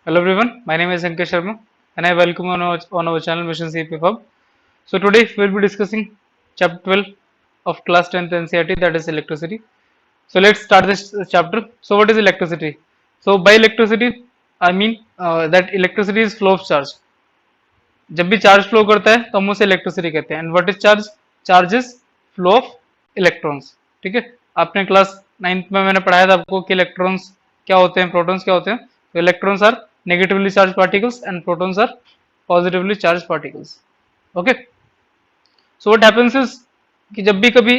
Hello everyone, my name is Sankesh Sharma and I welcome you on our channel Mission CP Hub. So today we will be discussing chapter 12 of class 10th NCERT, that is electricity. So let's start this chapter. So what is electricity? So by electricity I mean that electricity is flow of charge. जब भी charge flow करता है तो हम उसे electricity कहते हैं. And what is charge? Charge is flow of electrons. ठीक है, आपने क्लास 9th में मैंने पढ़ाया था आपको कि इलेक्ट्रॉन्स क्या होते हैं, प्रोटॉन्स क्या होते हैं. तो electrons are negatively charge particles and protons are positively charge particles. Okay, so what happens is कि जब भी कभी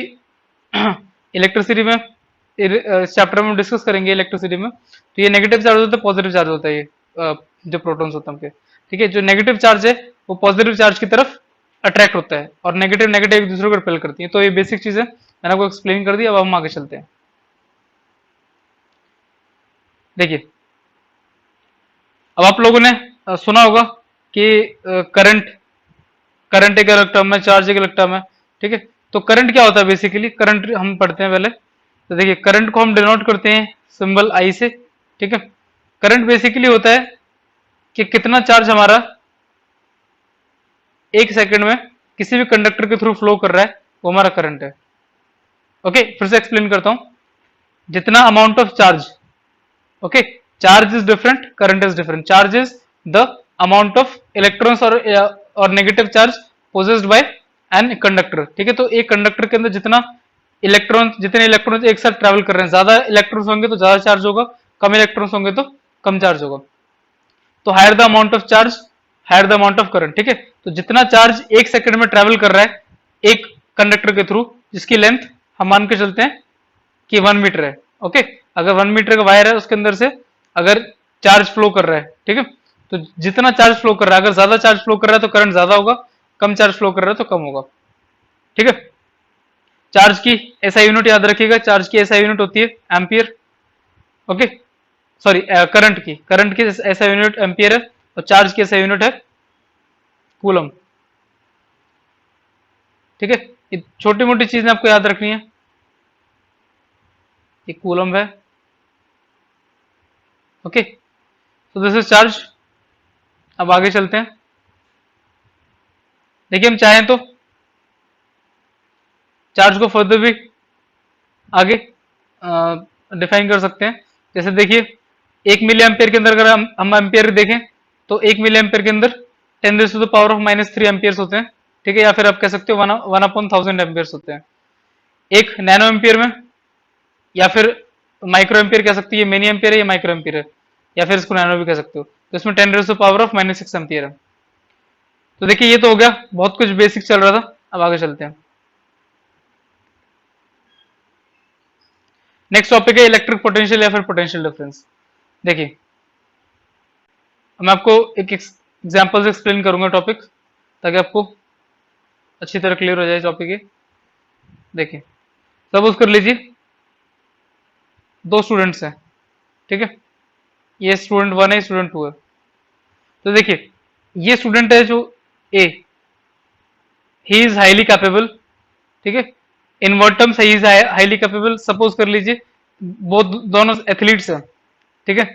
इलेक्ट्रिसिटी में इस चैप्टर में डिस्कस करेंगे इलेक्ट्रिसिटी में, तो ये नेगेटिव चार्ज होता है, पॉजिटिव चार्ज होता है. ये जो प्रोटॉन्स होते हैं उनके, ठीक है, जो नेगेटिव चार्ज है वो पॉजिटिव चार्ज की तरफ अट्रैक्ट होता है और नेगेटिव नेगेटिव एक दूसरे को रिपेल करती है. तो ये बेसिक चीज है, मैंने आपको एक्सप्लेन कर दिया. अब हम आगे चलते हैं. देखिए, अब आप लोगों ने सुना होगा कि करंट करंट एक अलग टर्म है, चार्ज एक अलग टर्म है. ठीक है, तो करंट क्या होता है? बेसिकली करंट हम पढ़ते हैं पहले. तो देखिए, करंट को हम डिनोट करते हैं सिंबल आई से. ठीक है, करंट बेसिकली होता है कि कितना चार्ज हमारा एक सेकंड में किसी भी कंडक्टर के थ्रू फ्लो कर रहा है, वो हमारा करंट है. ओके, फिर से एक्सप्लेन करता हूं. जितना amount of charge, okay, charge is different, current is different. Charge is the amount of electrons और negative charge possessed by an conductor. ठीक है, तो एक कंडक्टर के अंदर जितने इलेक्ट्रॉन्स एक साथ ट्रेवल कर रहे हैं, ज्यादा इलेक्ट्रॉन्स होंगे तो ज्यादा चार्ज होगा, कम इलेक्ट्रॉन्स होंगे तो कम चार्ज होगा. तो higher the amount of charge, higher the amount of current. ठीक है, तो जितना चार्ज एक सेकंड में ट्रेवल कर रहा है एक कंडक्टर के थ्रू, जिसकी लेंथ हम मान के चलते हैं कि 1 मीटर है. ओके, अगर 1 मीटर का वायर है उसके अंदर से अगर चार्ज फ्लो कर रहा है, ठीक है, तो जितना चार्ज फ्लो कर रहा है, अगर ज्यादा चार्ज फ्लो कर रहा है तो करंट ज्यादा होगा, कम चार्ज फ्लो कर रहा है तो कम होगा. ठीक है, चार्ज की एसआई यूनिट याद रखिएगा. चार्ज की एसआई यूनिट होती है एम्पियर. ओके, सॉरी, करंट की एसआई यूनिट एम्पियर है और चार्ज की एसआई यूनिट है कूलम. ठीक है, ये छोटी मोटी चीजें आपको याद रखनी है. ये कूलम है. ओके, तो दिस इज चार्ज. अब आगे चलते हैं. देखिए, हम चाहें तो चार्ज को फर्दर भी आगे डिफाइन कर सकते हैं. जैसे देखिए, 1 मिली एम्पियर के अंदर अगर हम एम्पियर देखें तो 1 मिली एम्पियर के अंदर 10⁻³ एम्पियर्स होते हैं. ठीक है, या फिर आप कह सकते हो 1/1000 एम्पियर्स होते हैं. एक नैनो एम्पियर में, या फिर माइक्रो एम्पियर कह सकते हो, ये मिनी एम्पियर है, ये माइक्रो एम्पियर है, या फिर इसको नैनो भी कह सकते हो. तो इसमें 10⁻⁻6 एम्पियर है. तो देखिए, ये तो हो गया, बहुत कुछ बेसिक चल रहा था. अब आगे चलते हैं. नेक्स्ट टॉपिक है इलेक्ट्रिक पोटेंशियल या फिर पोटेंशियल डिफरेंस. देखिए, मैं आपको एक एग्जांपल से एक्सप्लेन करूंगा टॉपिक, ताकि आपको अच्छी तरह क्लियर हो जाए टॉपिक ये. देखिए, सपोज कर लीजिए 2 स्टूडेंट्स हैं. ठीक है, ये स्टूडेंट 1 है, स्टूडेंट 2 है. तो देखिए, ये स्टूडेंट है जो uh, he is highly capable. ठीक है, in word terms he is highly capable. Suppose कर लीजिए वो दोनों एथलीट्स हैं. ठीक है,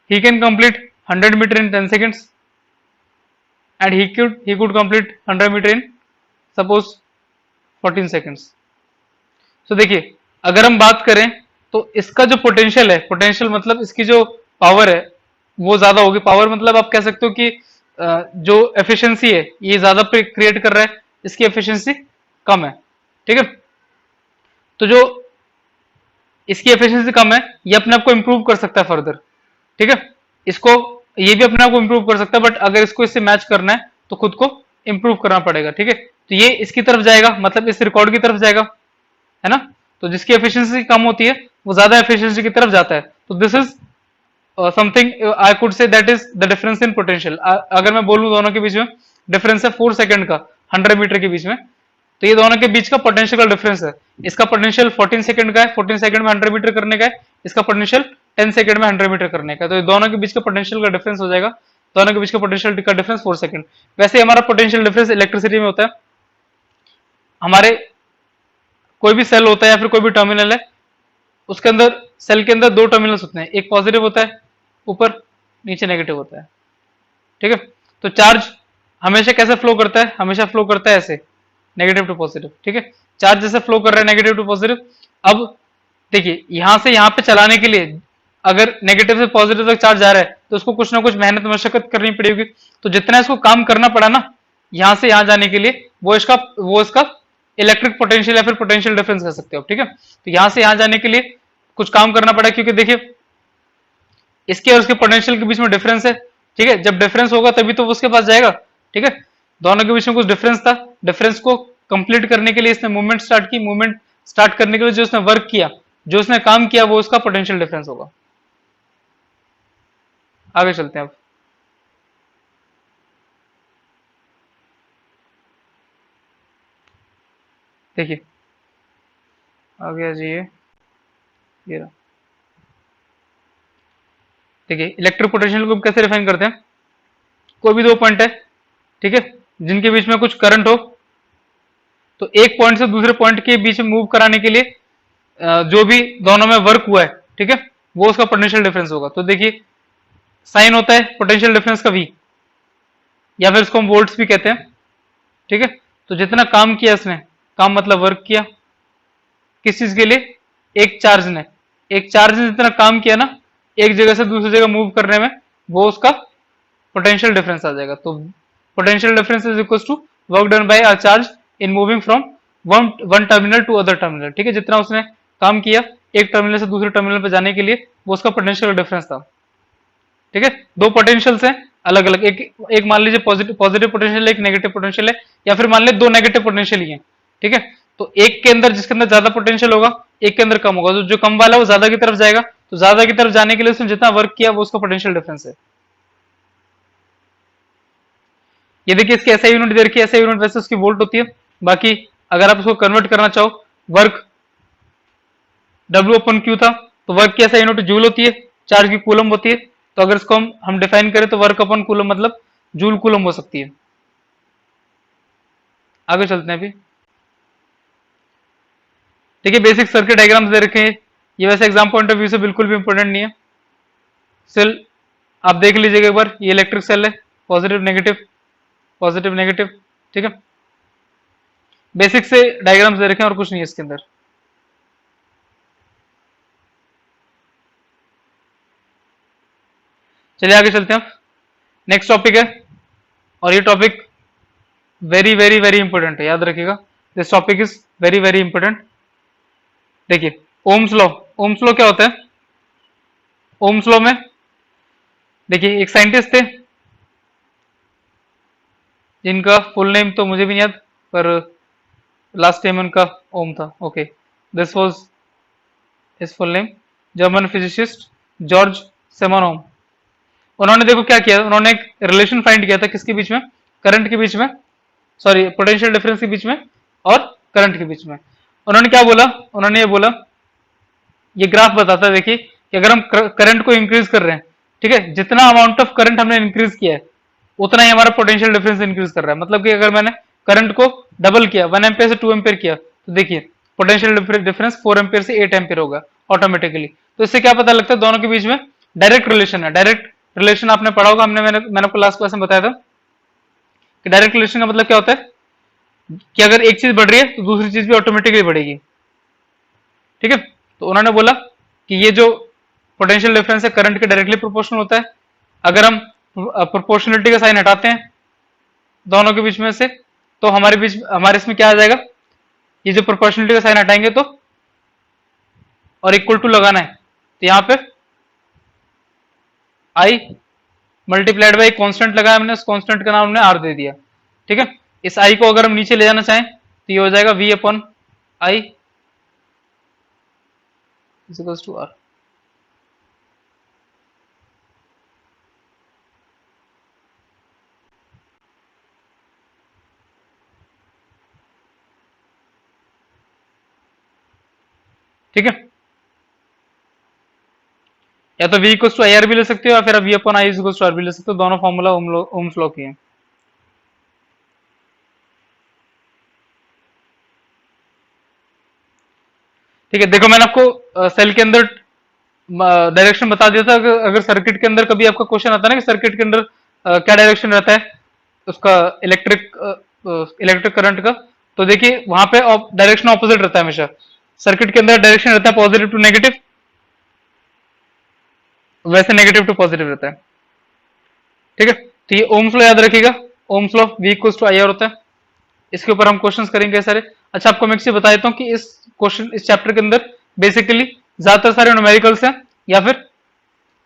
he can complete 100 metre in 10 seconds and he could complete 100 metre in suppose 14 seconds. तो देखिए, अगर हम बात करें तो इसका जो पोटेंशियल है, पोटेंशियल मतलब इसकी जो पावर है वो ज्यादा होगी. पावर मतलब आप कह सकते हो कि जो एफिशिएंसी है ये ज्यादा क्रिएट कर रहा है, इसकी एफिशिएंसी कम है. ठीक है, तो जो इसकी एफिशिएंसी कम है ये अपने आप को इंप्रूव कर सकता है फर्दर. ठीक है, इसको ये भी अपने आप को इंप्रूव कर सकता है, बट अगर इसको इससे मैच करना है तो खुद को इंप्रूव करना पड़ेगा. ठीक है, तो ये इसकी तरफ जाएगा, मतलब इस रिकॉर्ड की तरफ जाएगा, है ना. तो जिसकी एफिशिएंसी कम होती है वो ज्यादा एफिशिएंसी की तरफ जाता है. तो this is something I could say that is the difference in potential. अगर मैं बोलूं दोनों के बीच में डिफरेंस है 4 सेकंड का 100 मीटर के बीच में, तो ये दोनों के बीच का पोटेंशियल का डिफरेंस है. इसका पोटेंशियल 14 सेकंड का है, 14 सेकंड में 100 मीटर करने का है. इसका पोटेंशियल 10 सेकंड में 100 मीटर करने का है. तो ये दोनों के बीच का पोटेंशियल का डिफरेंस हो जाएगा. दोनों के बीच का पोटेंशियल का डिफरेंस 4 सेकंड. वैसे हमारा पोटेंशियल डिफरेंस इलेक्ट्रिसिटी में होता है. हमारे कोई भी सेल होता है या फिर कोई भी टर्मिनल है, उसके अंदर सेल के अंदर 2 टर्मिनल्स होते हैं. एक पॉजिटिव होता है ऊपर नीचे नेगेटिव होता है। ठीक है, तो चार्ज हमेशा कैसे फ्लो करता है, हमेशा फ्लो करता है ऐसे, नेगेटिव टू पॉजिटिव। ठीक है, चार्ज जैसे फ्लो कर रहा है नेगेटिव टू पॉजिटिव। अब देखिए यहां से यहां पे चलाने के लिए अगर नेगेटिव से पॉजिटिव तक चार्ज आ रहा है तो उसको कुछ ना कुछ मेहनत मशक्कत करनी पड़ेगी। तो जितना इसको काम करना पड़ा ना यहां से यहां जाने के लिए, वो इसका इलेक्ट्रिक पोटेंशियल या फिर पोटेंशियल डिफरेंस कह सकते हो। ठीक है, तो यहां से यहां जाने के लिए कुछ काम करना पड़ा, क्योंकि देखिए इसके और उसके पोटेंशियल के बीच में डिफरेंस है। ठीक है, जब डिफरेंस होगा तभी तो वो उसके पास जाएगा। ठीक है, दोनों के बीच में कुछ डिफरेंस था, डिफरेंस को कंप्लीट करने के लिए इसने मूवमेंट स्टार्ट की, मूवमेंट स्टार्ट करने के लिए जो उसने वर्क किया, जो उसने काम किया, वो उसका पोटेंशियल डिफरेंस होगा। आगे चलते हैं अब। देखिए आगे आ जाइए, ये रहा। देखिए इलेक्ट्रिक पोटेंशियल को हम कैसे डिफाइन करते हैं, कोई भी दो पॉइंट है, ठीक है, जिनके बीच में कुछ करंट हो, तो एक पॉइंट से दूसरे पॉइंट के बीच में मूव कराने के लिए जो भी दोनों में वर्क हुआ है, ठीक है, वो उसका पोटेंशियल डिफरेंस होगा। तो देखिए साइन होता है पोटेंशियल डिफरेंस का वी, या फिर इसको हम वोल्ट्स भी कहते हैं। ठीक है, तो जितना काम किया इसने, काम मतलब वर्क किया, किस चीज के लिए, एक चार्ज ने जितना काम किया ना एक जगह से दूसरी जगह मूव करने में, वो उसका पोटेंशियल डिफरेंस आ जाएगा। तो potential difference is equal to work done by a charge in moving from one one terminal to other terminal. ठीक है, जितना उसने काम किया एक टर्मिनल से दूसरे टर्मिनल पर जाने के लिए, वो उसका पोटेंशियल डिफरेंस था। ठीक है, दो पोटेंशियल्स हैं अलग अलग, एक एक मान लीजिए पॉजिटिव पॉजिटिव पोटेंशियल है, एक नेगेटिव पोटेंशियल है, या फिर मान लीजिए दो नेगेटिव पोटेंशियल ही है। ठीक है, तो एक के अंदर जिसके अंदर ज्यादा पोटेंशियल होगा, एक के अंदर कम होगा, तो जो कम वाला है वो ज्यादा की तरफ जाएगा, तो ज्यादा की तरफ जाने के लिए उसने जितना वर्क किया वो उसका पोटेंशियल डिफरेंस है। ये देखिए इसकी ऐसा यूनिट दे रखी है, ऐसा यूनिट वैसे उसकी वोल्ट होती है। बाकी अगर आप उसको कन्वर्ट करना चाहो, वर्क W अपन क्यू था, तो वर्क की ऐसा यूनिट जूल होती है, चार्ज की कूलम होती है। तो अगर इसको हम डिफाइन करें तो वर्क अपन कूलम मतलब जूल कूलम हो सकती है। आगे चलते हैं अभी। देखिए बेसिक सर्किट डायग्राम्स दे रखे हैं, ये वैसे एग्जाम पॉइंट ऑफ व्यू से बिल्कुल भी इंपॉर्टेंट नहीं है। सेल आप देख लीजिएगा एक बार, ये इलेक्ट्रिक सेल है, पॉजिटिव नेगेटिव, पॉजिटिव नेगेटिव। ठीक है, बेसिक से डायग्राम्स दे रखे हैं और कुछ नहीं है इसके अंदर। चलिए आगे चलते हैं। नेक्स्ट टॉपिक है, और ये topic very very very important है, याद रखिएगा। This topic is very very important. देखिए ओम्स लॉ, ओम्स लॉ क्या होता है, ओम्स लॉ में देखिए एक साइंटिस्ट थे जिनका फुल नेम तो मुझे भी नहीं याद, पर लास्ट नेम उनका ओम था। Okay, this was his full name, German physicist Georg Simon Ohm. उन्होंने देखो क्या किया, उन्होंने एक रिलेशन फाइंड किया था किसके बीच में, करंट के बीच में, सॉरी पोटेंशियल डिफरेंस के बीच में और करंट के बीच में। उन्होंने क्या बोला, उन्होंने ये बोला, ये ग्राफ बताता है देखिए कि अगर हम करंट को इंक्रीज कर रहे हैं, ठीक है, जितना अमाउंट ऑफ करंट हमने इंक्रीज किया है उतना ही हमारा पोटेंशियल डिफरेंस इंक्रीज कर रहा है। मतलब कि अगर मैंने करंट को डबल किया, 1 एम्पियर से 2 एम्पियर किया, तो देखिए पोटेंशियल डिफरेंस 4 एम्पियर से 8 एम्पियर होगा ऑटोमेटिकली। तो इससे क्या पता लगता है, दोनों के बीच में डायरेक्ट रिलेशन है। डायरेक्ट रिलेशन आपने पढ़ा होगा, मैंने आपको लास्ट क्लास में बताया था कि डायरेक्ट रिलेशन का मतलब क्या होता है कि अगर एक चीज बढ़ रही है तो दूसरी चीज भी ऑटोमेटिकली बढ़ेगी। ठीक है, तो उन्होंने बोला कि ये जो पोटेंशियल डिफरेंस है करंट के डायरेक्टली प्रोपोर्शनल होता है। अगर हम प्रोपोर्शनलिटी का साइन हटाते हैं दोनों के बीच में से, तो हमारे इसमें क्या आ जाएगा, ये जो प्रोपोर्शनलिटी का साइन हटाएंगे तो, और इक्वल टू लगाना है, तो यहाँ पे आई मल्टीप्लाइड बाई कांस्टेंट लगाया हमने, उस कांस्टेंट का नाम हमने आर दे दिया। ठीक है, इस आई को अगर हम नीचे ले जाना चाहें तो ये हो जाएगा V upon I equals to R. ठीक है, या तो V equals to I R भी ले सकते हो, या फिर आप V upon I equals to R भी ले सकते हो। दोनों फॉर्मूला ओम्स लॉ की है। ठीक है, देखो मैंने आपको सेल के अंदर डायरेक्शन बता दिया था। अगर सर्किट के अंदर कभी आपका क्वेश्चन आता है ना कि सर्किट के अंदर क्या डायरेक्शन रहता है उसका, इलेक्ट्रिक इलेक्ट्रिक करंट का, तो देखिए वहां पे डायरेक्शन ऑपोजिट रहता है हमेशा। सर्किट के अंदर डायरेक्शन रहता है पॉजिटिव टू नेगेटिव, वैसे नेगेटिव टू पॉजिटिव रहता है। ठीक है, तो ये ओम्स लॉ याद रखिएगा। Ohm's law V equals to I R होता है। इसके ऊपर हम क्वेश्चंस करेंगे सारे। अच्छा, आपको मैं एक चीज बता देता हूँ कि इस क्वेश्चन, इस चैप्टर के अंदर बेसिकली ज्यादातर सारे न्यूमेरिकल्स हैं या फिर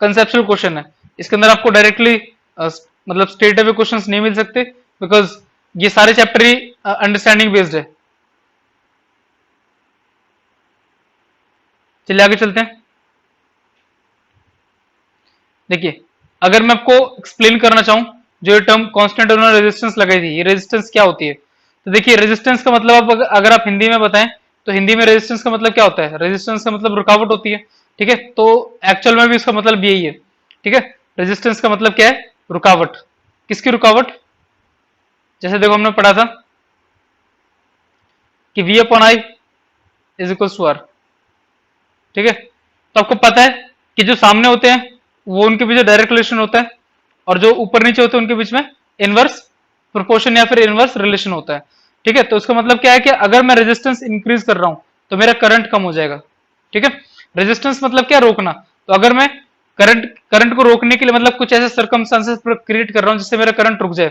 कंसेप्चुअल क्वेश्चन है। इसके अंदर आपको डायरेक्टली मतलब स्ट्रेट अवे क्वेश्चंस नहीं मिल सकते, बिकॉज ये सारे चैप्टर ही अंडरस्टैंडिंग बेस्ड है। चलिए आगे चलते हैं। देखिए, अगर मैं आपको एक्सप्लेन करना चाहूं, जो ये टर्म कांस्टेंट उन्होंने रेजिस्टेंस लगाई थी, ये रेजिस्टेंस क्या होती है? तो देखिए, रेजिस्टेंस का मतलब आप अगर आप हिंदी में बताएं तो हिंदी में रेजिस्टेंस का मतलब क्या होता है? रेजिस्टेंस का मतलब रुकावट होती है। ठीक है, तो एक्चुअल में भी इसका मतलब यही है। ठीक है, रेजिस्टेंस का मतलब क्या है? रुकावट। किसकी रुकावट? जैसे देखो हमने पढ़ा था कि V upon I is equal to R. ठीक है, तो आपको पता है कि जो सामने होते हैं वो उनके बीच डायरेक्ट रिलेशन होता है, और जो ऊपर नीचे होते हैं उनके बीच में इनवर्स प्रोपोर्शन या फिर इनवर्स रिलेशन होता है। ठीक है, तो इसका मतलब क्या है कि अगर मैं रेजिस्टेंस इंक्रीज कर रहा हूं तो मेरा करंट कम हो जाएगा। ठीक है, रेजिस्टेंस मतलब क्या? रोकना। तो अगर मैं करंट करंट को रोकने के लिए मतलब कुछ ऐसे सर्कमस्टांसेस क्रिएट कर रहा हूं जिससे मेरा करंट रुक जाए,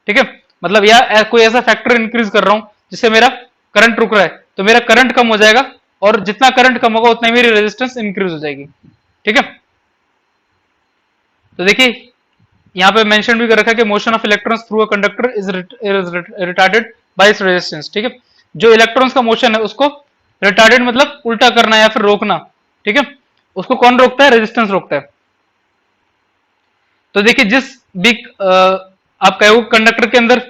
ठीक है, मतलब या कोई ऐसा फैक्टर इंक्रीज कर रहा हूं जिससे मेरा करंट रुक रहा है, तो मेरा करंट कम हो जाएगा, और जितना करंट कम होगा उतना मेरी रेजिस्टेंस इंक्रीज हो जाएगी। ठीक है, तो देखिए यहाँ पे मेंशन भी कर रखा है कि motion of electrons through a conductor is retarded bye its resistance. ठीक है, जो इलेक्ट्रॉन्स का मोशन है उसको रिटार्डेड मतलब उल्टा करना या फिर रोकना। ठीक है, उसको कौन रोकता है? रेजिस्टेंस रोकता है। तो देखिए, जिस भी आप कहो कंडक्टर के अंदर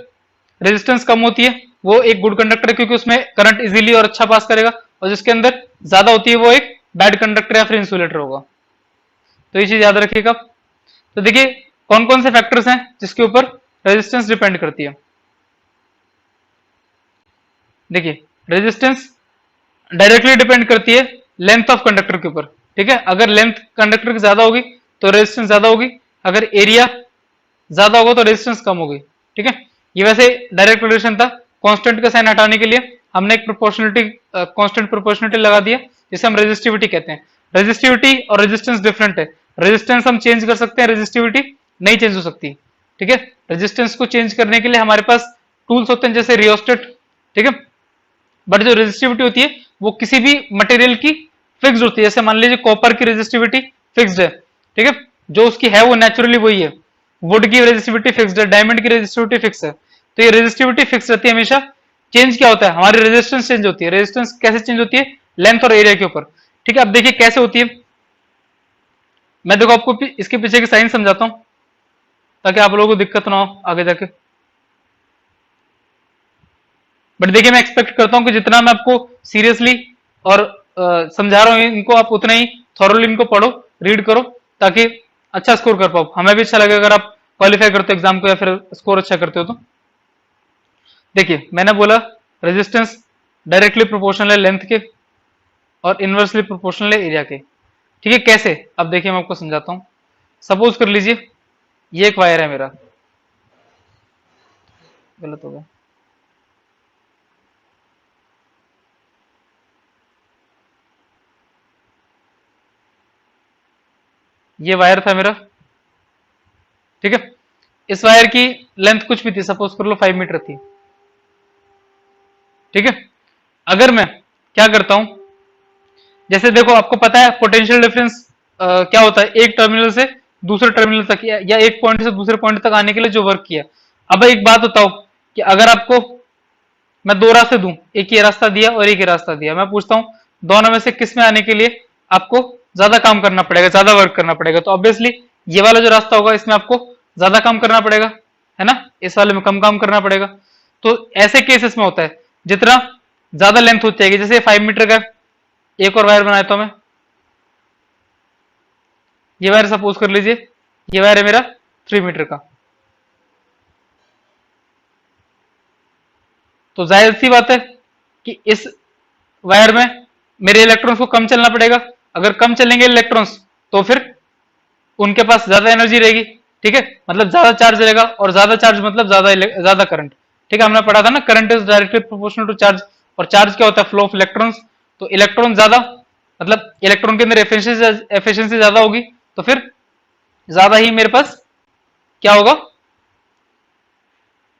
रेजिस्टेंस कम होती है वो एक गुड कंडक्टर है, क्योंकि उसमें करंट इजीली और अच्छा पास करेगा, और जिसके अंदर ज्यादा होती है वो एक बैड कंडक्टर या फिर इंसुलेटर होगा। तो ये चीज याद रखिएगा। तो देखिए, कौन कौन से फैक्टर्स हैं जिसके ऊपर रेजिस्टेंस डिपेंड करती है? देखिए, रेजिस्टेंस डायरेक्टली डिपेंड करती है लेंथ ऑफ कंडक्टर के ऊपर। ठीक है, अगर लेंथ कंडक्टर की ज्यादा होगी तो रेजिस्टेंस ज्यादा होगी, अगर एरिया ज्यादा होगा तो रेजिस्टेंस कम होगी। ठीक है, ये वैसे डायरेक्ट रिलेशन था। कांस्टेंट का साइन हटाने के लिए हमने एक प्रोपोर्शनलिटी, कांस्टेंट प्रोपोर्शनलिटी लगा दिया, जिसे हम रेजिस्टिविटी कहते हैं। रेजिस्टिविटी और रेजिस्टेंस डिफरेंट है। रेजिस्टेंस हम चेंज कर सकते हैं, रेजिस्टिविटी नहीं चेंज हो सकती। ठीक है, रेजिस्टेंस को चेंज करने के लिए हमारे पास टूल्स होते हैं जैसे रियोस्टेट। ठीक है, बट जो रेजिस्टिविटी होती है वो किसी भी मटेरियल की फिक्स्ड होती है। जैसे मान लीजिए कॉपर की रेजिस्टिविटी फिक्स्ड है। ठीक है, जो उसकी है वो नेचुरली वही है। वुड की रेजिस्टिविटी फिक्स्ड है, डायमंड की रेजिस्टिविटी फिक्स है। तो ये रेजिस्टिविटी फिक्स रहती है हमेशा। चेंज क्या होता है? हमारी रेजिस्टेंस चेंज होती है। रेजिस्टेंस कैसे चेंज होती है? लेंथ और एरिया के ऊपर। ठीक है, अब देखिए कैसे होती है। मैं देखो आपको इसके पीछे की साइंस समझाता हूं ताकि आप लोगों को दिक्कत ना हो आगे जाके। बट देखिए, मैं एक्सपेक्ट करता हूं कि जितना मैं आपको सीरियसली और समझा रहा हूं इनको, आप उतना ही थॉरली इनको पढ़ो, रीड करो, ताकि अच्छा स्कोर कर पाओ। हमें भी अच्छा लगे अगर आप क्वालिफाई करते हो एग्जाम को या फिर स्कोर अच्छा करते हो तो। देखिए, मैंने बोला रेजिस्टेंस डायरेक्टली प्रोपोर्शनल है लेंथ के और इनवर्सली प्रोपोर्शनल है एरिया के। ठीक है, कैसे? अब देखिए मैं आपको समझाता हूं। सपोज कर लीजिए ये एक वायर है मेरा, गलत हो गया, ये वायर था मेरा। ठीक है, इस वायर की लेंथ कुछ भी थी, सपोज कर लो 5 मीटर थी। ठीक है, अगर मैं क्या करता हूं, जैसे देखो आपको पता है पोटेंशियल डिफरेंस क्या होता है, एक टर्मिनल से दूसरे टर्मिनल तक या एक पॉइंट से दूसरे पॉइंट तक आने के लिए जो वर्क किया। अब एक बात बताओ कि अगर आपको मैं दो रास्ते दूं, एक ये रास्ता दिया और एक ये रास्ता दिया, मैं पूछता हूं दोनों में से किस में आने के लिए आपको ज्यादा काम करना पड़ेगा, ज्यादा वर्क करना पड़ेगा? तो ऑब्वियसली ये वाला जो रास्ता होगा इसमें आपको ज्यादा काम करना पड़ेगा, है ना, इस वाले में कम काम करना पड़ेगा। तो ऐसे केसेस में होता है जितना ज्यादा लेंथ हो जाएगी, जैसे 5 मीटर का एक और वायर बनाया तो मैं, ये वायर सपोज कर लीजिए, ये वायर है मेरा 3 मीटर का। तो जाहिर सी बात है कि इस वायर में मेरे इलेक्ट्रॉन्स को कम चलना पड़ेगा। अगर कम चलेंगे इलेक्ट्रॉन्स तो फिर उनके पास ज्यादा एनर्जी रहेगी, ठीक है, मतलब ज्यादा चार्ज रहेगा, और ज्यादा चार्ज मतलब ज्यादा करंट, ठीक है। हमने पढ़ा था ना, current is directly proportional to charge, और चार्ज क्या होता है, फ्लो ऑफ इलेक्ट्रॉन्स। तो इलेक्ट्रॉन ज्यादा, मतलब इलेक्ट्रॉन के अंदर एफिशिएंसी ज्यादा होगी, तो फिर ज्यादा ही मेरे पास क्या होगा,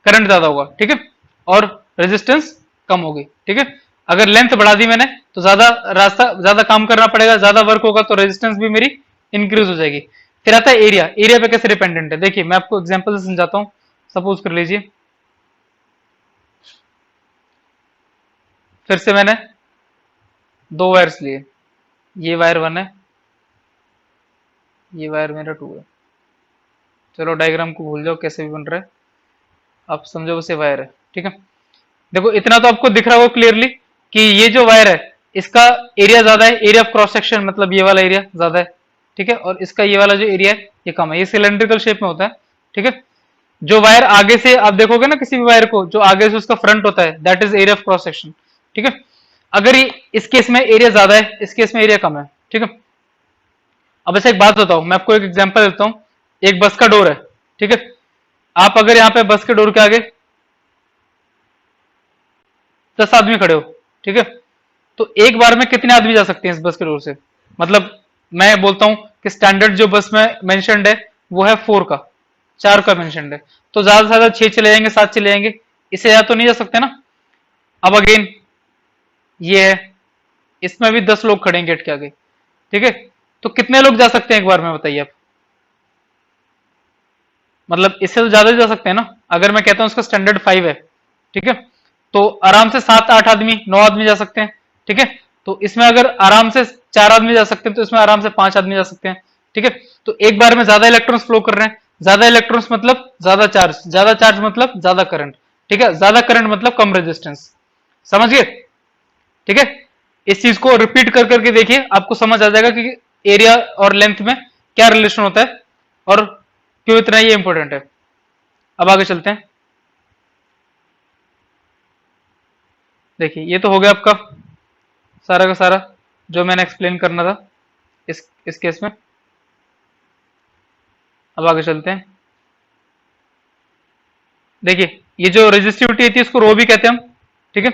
करंट ज्यादा होगा, ठीक है, और रेजिस्टेंस कम होगी, ठीक है। अगर लेंथ बढ़ा दी मैंने तो ज्यादा रास्ता, ज्यादा काम करना पड़ेगा, ज्यादा वर्क होगा, तो रेजिस्टेंस भी मेरी इंक्रीज हो जाएगी। फिर आता है एरिया। एरिया पे कैसे डिपेंडेंट है, देखिए मैं आपको एग्जांपल से समझाता हूं। सपोज कर लीजिए, फिर से मैंने दो वायर्स लिए, ये वायर 1 है, ये वायर मेरा 2 है। चलो डायग्राम को भूल जाओ कैसे भी बन रहा है, आप समझो बस ये वायर है, ठीक है। देखो इतना तो आपको दिख रहा होगा क्लियरली कि ये जो वायर है इसका एरिया ज्यादा है, एरिया ऑफ क्रॉस सेक्शन, मतलब ये वाला एरिया ज्यादा है, ठीक है, और इसका ये वाला जो एरिया है ये कम है, ये सिलेंड्रिकल शेप में होता है, ठीक है। जो वायर आगे से आप देखोगे ना किसी भी वायर को, जो आगे से उसका फ्रंट होता है, that is area of cross section, ठीक है। अगर ये इस केस में एरिया ज्यादा है, इस केस में एरिया कम है, ठीक है। अब ऐसे एक बात बताओ, मैं आपको एक एग्जांपल देता हूं। एक बस का डोर है, ठीक है। आप अगर यहाँ पे बस के डोर के आगे 10 आदमी खड़े हो, ठीक है, तो एक बार में कितने आदमी जा सकते हैं इस बस के डोर से, मतलब मैं बोलता हूं कि स्टैंडर्ड जो बस में मेंशनड है वो है 4 का, 4 का मेंशनड है, तो ज्यादा से ज्यादा 6 चले जाएंगे, 7 चले जाएंगे, इससे ज्यादा तो नहीं जा सकते ना। अब अगेन ये है, इसमें भी 10 लोग खड़े हैं गेट के आगे, ठीक है, तो कितने लोग जा सकते हैं एक बार में बताइए आप, मतलब इससे तो ज्यादा ही जा सकते हैं ना। अगर मैं कहता हूं उसका स्टैंडर्ड 5 है, ठीक है, तो आराम से 7-8 आदमी, 9 आदमी जा सकते हैं, ठीक है। तो इसमें अगर आराम से 4 आदमी जा सकते हैं, तो इसमें आराम से 5 आदमी जा सकते हैं, ठीक है। तो एक बार में ज्यादा इलेक्ट्रॉन्स फ्लो कर रहे हैं, ज्यादा इलेक्ट्रॉन्स मतलब ज्यादा चार्ज मतलब ज्यादा करंट, ठीक है, ज्यादा करंट मतलब कम रेजिस्टेंस, समझ गए, ठीक है। इस चीज को रिपीट कर करके देखिए, आपको समझ आ जाएगा कि एरिया और लेंथ में क्या रिलेशन होता है और क्यों इतना ये इंपॉर्टेंट है। अब आगे चलते हैं। देखिए ये तो हो गया आपका सारा का सारा जो मैंने एक्सप्लेन करना था इस केस में। अब आगे चलते हैं। देखिए ये जो रेजिस्टिविटी होती है इसको रो भी कहते हैं हम, ठीक है।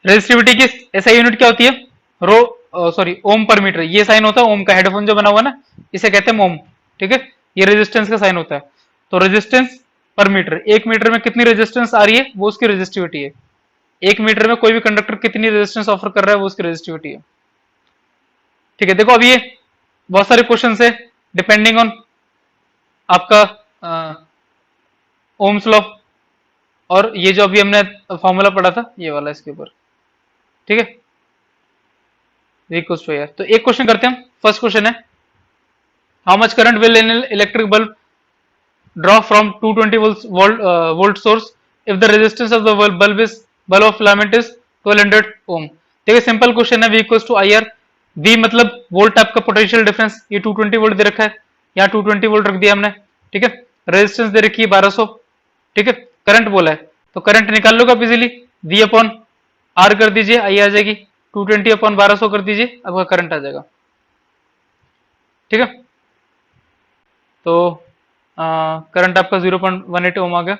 रेजिस्टिविटी की एसआई यूनिट क्या होती है, रो, सॉरी ओम पर मीटर, ये साइन होता है ओम का, हेडफोन जो बना हुआ है ना इसे कहते हैं ओम, ठीक है। ये रेजिस्टेंस का साइन होता है। तो रेजिस्टेंस पर मीटर, 1 मीटर में कितनी रेजिस्टेंस आ रही है वो उसकी रेजिस्टिविटी है। 1 मीटर में कोई भी कंडक्टर कितनी रेजिस्टेंस ऑफर कर रहा है वो उसकी रेजिस्टिविटी है, ठीक है। देखो अब ये बहुत सारे क्वेश्चन है डिपेंडिंग ऑन आपका ओम्स लॉ, और ये जो अभी हमने फॉर्मूला पढ़ा था ये वाला इसके ऊपर, ठीक है। तो एक क्वेश्चन करते हैं हम। फर्स्ट क्वेश्चन है, how much current will an electric bulb draw from 220 volt source if the resistance of the bulb of filament is 1200 ohm. देखिए सिंपल क्वेश्चन है, V equals to I R. V मतलब volt आपका potential difference, ये 220 volt दे रखा है, यहाँ 220 volt रख दिया हमने, ठीक है। रेजिस्टेंस दे रखी है 1200, ठीक है। करंट बोला है तो करंट निकाल लो आप इजीली, V अपॉन आर कर दीजिए, आई आ जाएगी, 220 अपॉन 1200 कर दीजिए, आपका करंट आ जाएगा, ठीक है। तो करंट आपका 0.18 ओम आ गया।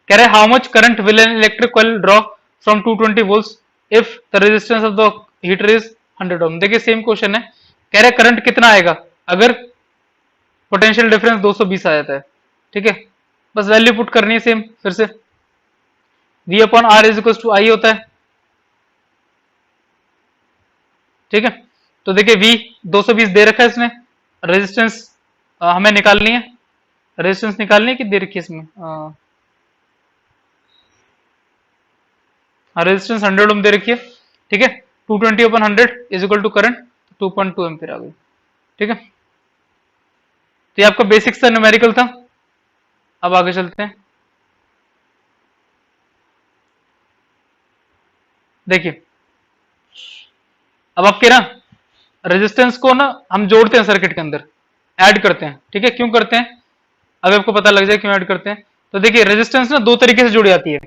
कह रहे how much current will an electric coil draw from 220 volts if the resistance of the heater is 100 ओम। देखिए सेम क्वेश्चन है, कह रहे करंट कितना आएगा अगर पोटेंशियल डिफरेंस 220 आ जाता है, ठीक है। बस वैल्यू पुट करनी है सेम, फिर से V upon R is equal to I होता है, ठीक है। तो देखिए V 220 दे रखा है इसने, रेजिस्टेंस हमें निकालनी है, रेजिस्टेंस निकालनी है कि दे रखी है इसमें, रेजिस्टेंस 100 ओम दे रखी है, ठीक है। 220 upon 100 is equal to current 2.2 ampere आ गई, ठीक है। तो ये आपका बेसिक सा न्यूमेरिकल था। अब आगे चलते हैं। देखिए अब आपके ना रेजिस्टेंस को ना हम जोड़ते हैं सर्किट के अंदर, ऐड करते हैं, ठीक है। क्यों करते हैं अब आपको पता लग जाए क्यों ऐड करते हैं। तो देखिए रेजिस्टेंस ना दो तरीके से जुड़ी जाती है,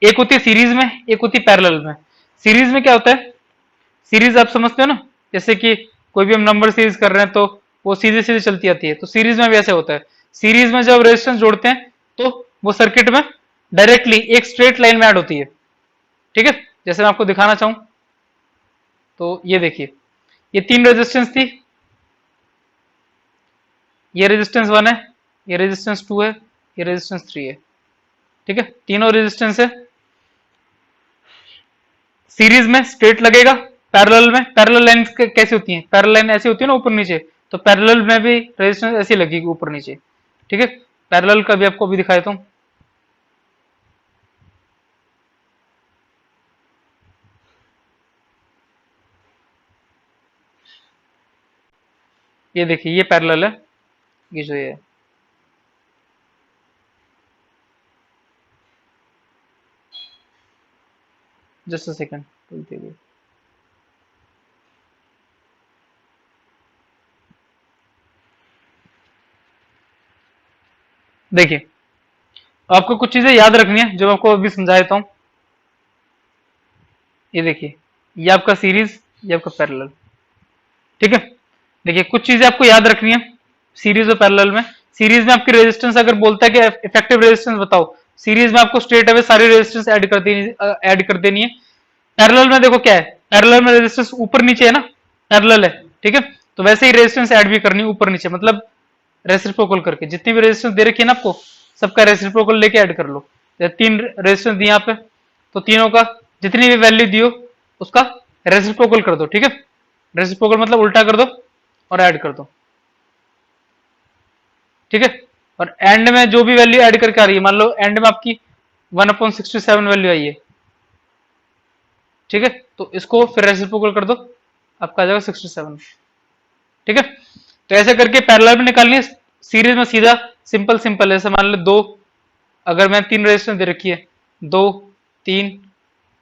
एक होती है सीरीज में, एक होती है पैरेलल में। सीरीज में क्या होता है, सीरीज आप समझते हो ना, जैसे कि कोई भी हम नंबर सीरीज कर रहे हैं तो वो सीधे सीधे चलती आती है, तो सीरीज में भी ऐसे होता है। सीरीज में जब रेजिस्टेंस जोड़ते हैं तो वो सर्किट में डायरेक्टली एक स्ट्रेट लाइन में ऐड होती है। ठीक है, जैसे मैं आपको दिखाना चाहूं तो ये देखिए, ये तीन रेजिस्टेंस थी, ये रेजिस्टेंस 1 है, ये रेजिस्टेंस 2 है, ये रेजिस्टेंस 3 है। ठीक है, तीनों रेजिस्टेंस है, सीरीज में स्ट्रेट लगेगा। पैरेलल में, पैरेलल लाइन कैसी होती है, पैरेलल लाइन ऐसी होती है ना ऊपर नीचे, तो पैरेलल में भी रेजिस्टेंस ऐसी लगेगी ऊपर नीचे। ठीक है, पैरेलल का भी आपको अभी दिखाया था। ये देखिए, ये पैरेलल है, ये जो ये है। जस्ट अ सेकंड, देखिए आपको कुछ चीजें याद रखनी है जो मैं आपको अभी समझा देता हूं। ये देखिए, ये आपका सीरीज, ये आपका पैरेलल। ठीक है, देखिए कुछ चीजें आपको याद रखनी है सीरीज और पैरेलल में। सीरीज में आपकी रेजिस्टेंस अगर बोलता है कि इफेक्टिव रेजिस्टेंस बताओ, सीरीज में आपको स्ट्रेट अवे सारी रेजिस्टेंस ऐड कर देनी है। पैरेलल में देखो क्या है, पैरेलल में रेजिस्टेंस ऊपर नीचे है ना, पैरेलल है। ठीक है, तो वैसे ही रेजिस्टेंस ऐड भी करनी ऊपर नीचे, मतलब रेसिप्रोकल करके। जितनी भी रेजिस्टेंस दे रखी है ना आपको, सबका रेसिप्रोकल लेके ऐड कर लो। तीन रेजिस्टेंस दी यहाँ पे, तो तीनों का जितनी भी वैल्यू दियो उसका रेसिप्रोकल कर दो। ठीक है, रेसिप्रोकल मतलब उल्टा कर दो और ऐड कर दो। ठीक है, और एंड में जो भी वैल्यू ऐड करके आ रही है, मान लो एंड में आपकी 1/67 वैल्यू आई है। ठीक है, तो इसको फिर रेसिप्रोकल कर दो, आपका आ जाएगा 67। ठीक है, तो ऐसे करके पैरेलल में निकालनी है। सीरीज में सीधा सिंपल सिंपल, ऐसे मान लो दो, अगर मैं तीन रेजिस्टेंस दे रखी है, 2, 3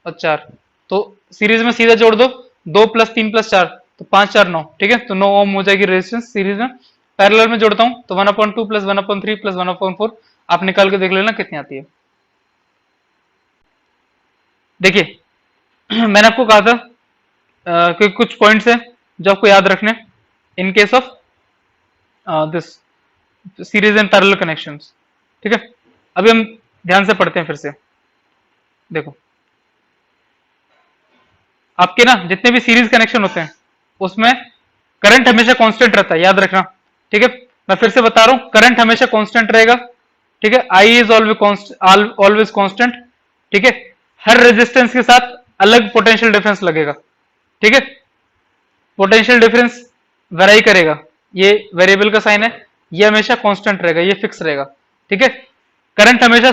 और 4, तो सीरीज में सीधा जोड़ दो, 2 + 3 + 4, तो 5 4 9। ठीक है, तो 9 ओम हो जाएगी रेजिस्टेंस सीरीज में। पैरेलल में जोड़ता हूं तो 1/2 + 1/3 + 1/4, आप निकाल के देख लेना कितनी आती है। देखिए मैंने आपको कहा था कि कुछ पॉइंट्स हैं जो आपको याद रखने in case of this series and parallel connections. ठीक है, अभी हम ध्यान से पढ़ते हैं फिर से। देखो, आपके ना जितने भी सीरीज कनेक्शन होते हैं उसमें करंट हमेशा कांस्टेंट रहता है, याद रखना। ठीक है, मैं फिर से बता रहा हूं, करंट हमेशा कांस्टेंट रहेगा। ठीक है, आई इज ऑलवेज कांस्टेंट। ठीक है, हर रेजिस्टेंस के साथ अलग पोटेंशियल डिफरेंस लगेगा। ठीक है, पोटेंशियल डिफरेंस वेराई करेगा, ये वेरिएबल का साइन है, ये हमेशा कांस्टेंट रहेगा, ये फिक्स रहेगा। ठीक है, करंट हमेशा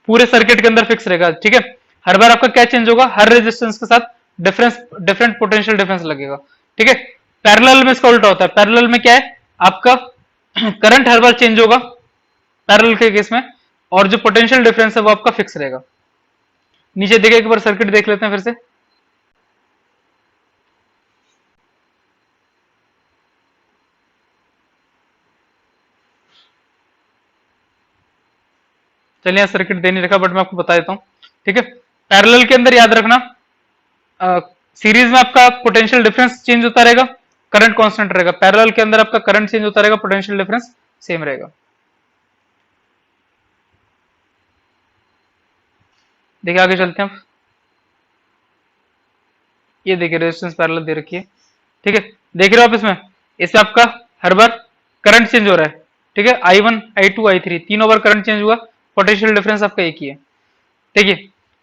पूरे सर्किट के अंदर फिक्स रहेगा। ठीक है, हर बार आपका क्या चेंज होगा, हर रेजिस्टेंस के साथ डिफरेंट पोटेंशियल डिफरेंस लगेगा। ठीक है, पैरेलल में इसका उल्टा होता है। पैरेलल में क्या है, आपका करंट हर बार चेंज होगा पैरेलल के केस में, और जो पोटेंशियल डिफरेंस है वो आपका फिक्स रहेगा। नीचे देखिए, एक बार सर्किट देख लेते हैं फिर से। चलिए, यहाँ सर्किट दे नहीं रखा बट मैं आपको बता देता हूँ। ठीक है, पैरेलल के अंदर याद रखना, सीरीज में आपका पोटेंशियल डिफरेंस चेंज होता रहेगा, करंट कांस्टेंट रहेगा। पैरेलल के अंदर आपका करंट चेंज होता रहेगा, पोटेंशियल डिफरेंस सेम रहेगा। देखिए आगे चलते हैं। ये देखिए रेजिस्टेंस पैरेलल दे रखी है। ठीक है, देख रहे हो आप इसमें, इससे आपका हर बार करंट चेंज हो रहा है। ठीक है, I1 I2 I3 तीनों बार करंट चेंज हुआ, पोटेंशियल डिफरेंस आपका एक ही है। देखिए,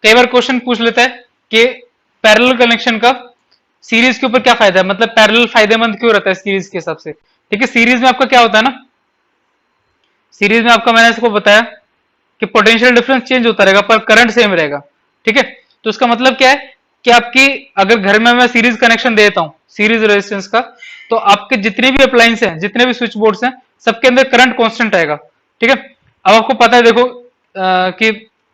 कई बार क्वेश्चन पूछ लेता है कि पैरेलल कनेक्शन का सीरीज के ऊपर क्या फायदा है, मतलब पैरेलल फायदेमंद क्यों रहता है सीरीज के हिसाब से। ठीक है, सीरीज में आपका क्या होता है ना, सीरीज में आपका मैंने इसको बताया कि पोटेंशियल डिफरेंस चेंज होता रहेगा पर करंट सेम रहेगा। ठीक है, तो इसका मतलब क्या है कि आपकी अगर घर में मैं सीरीज कनेक्शन देता हूं सीरीज रेजिस्टेंस का, तो आपके जितने भी अप्लायंस हैं, जितने भी स्विच बोर्ड्स हैं, सबके अंदर करंट कांस्टेंट आएगा। ठीक है, अब आपको पता है देखो कि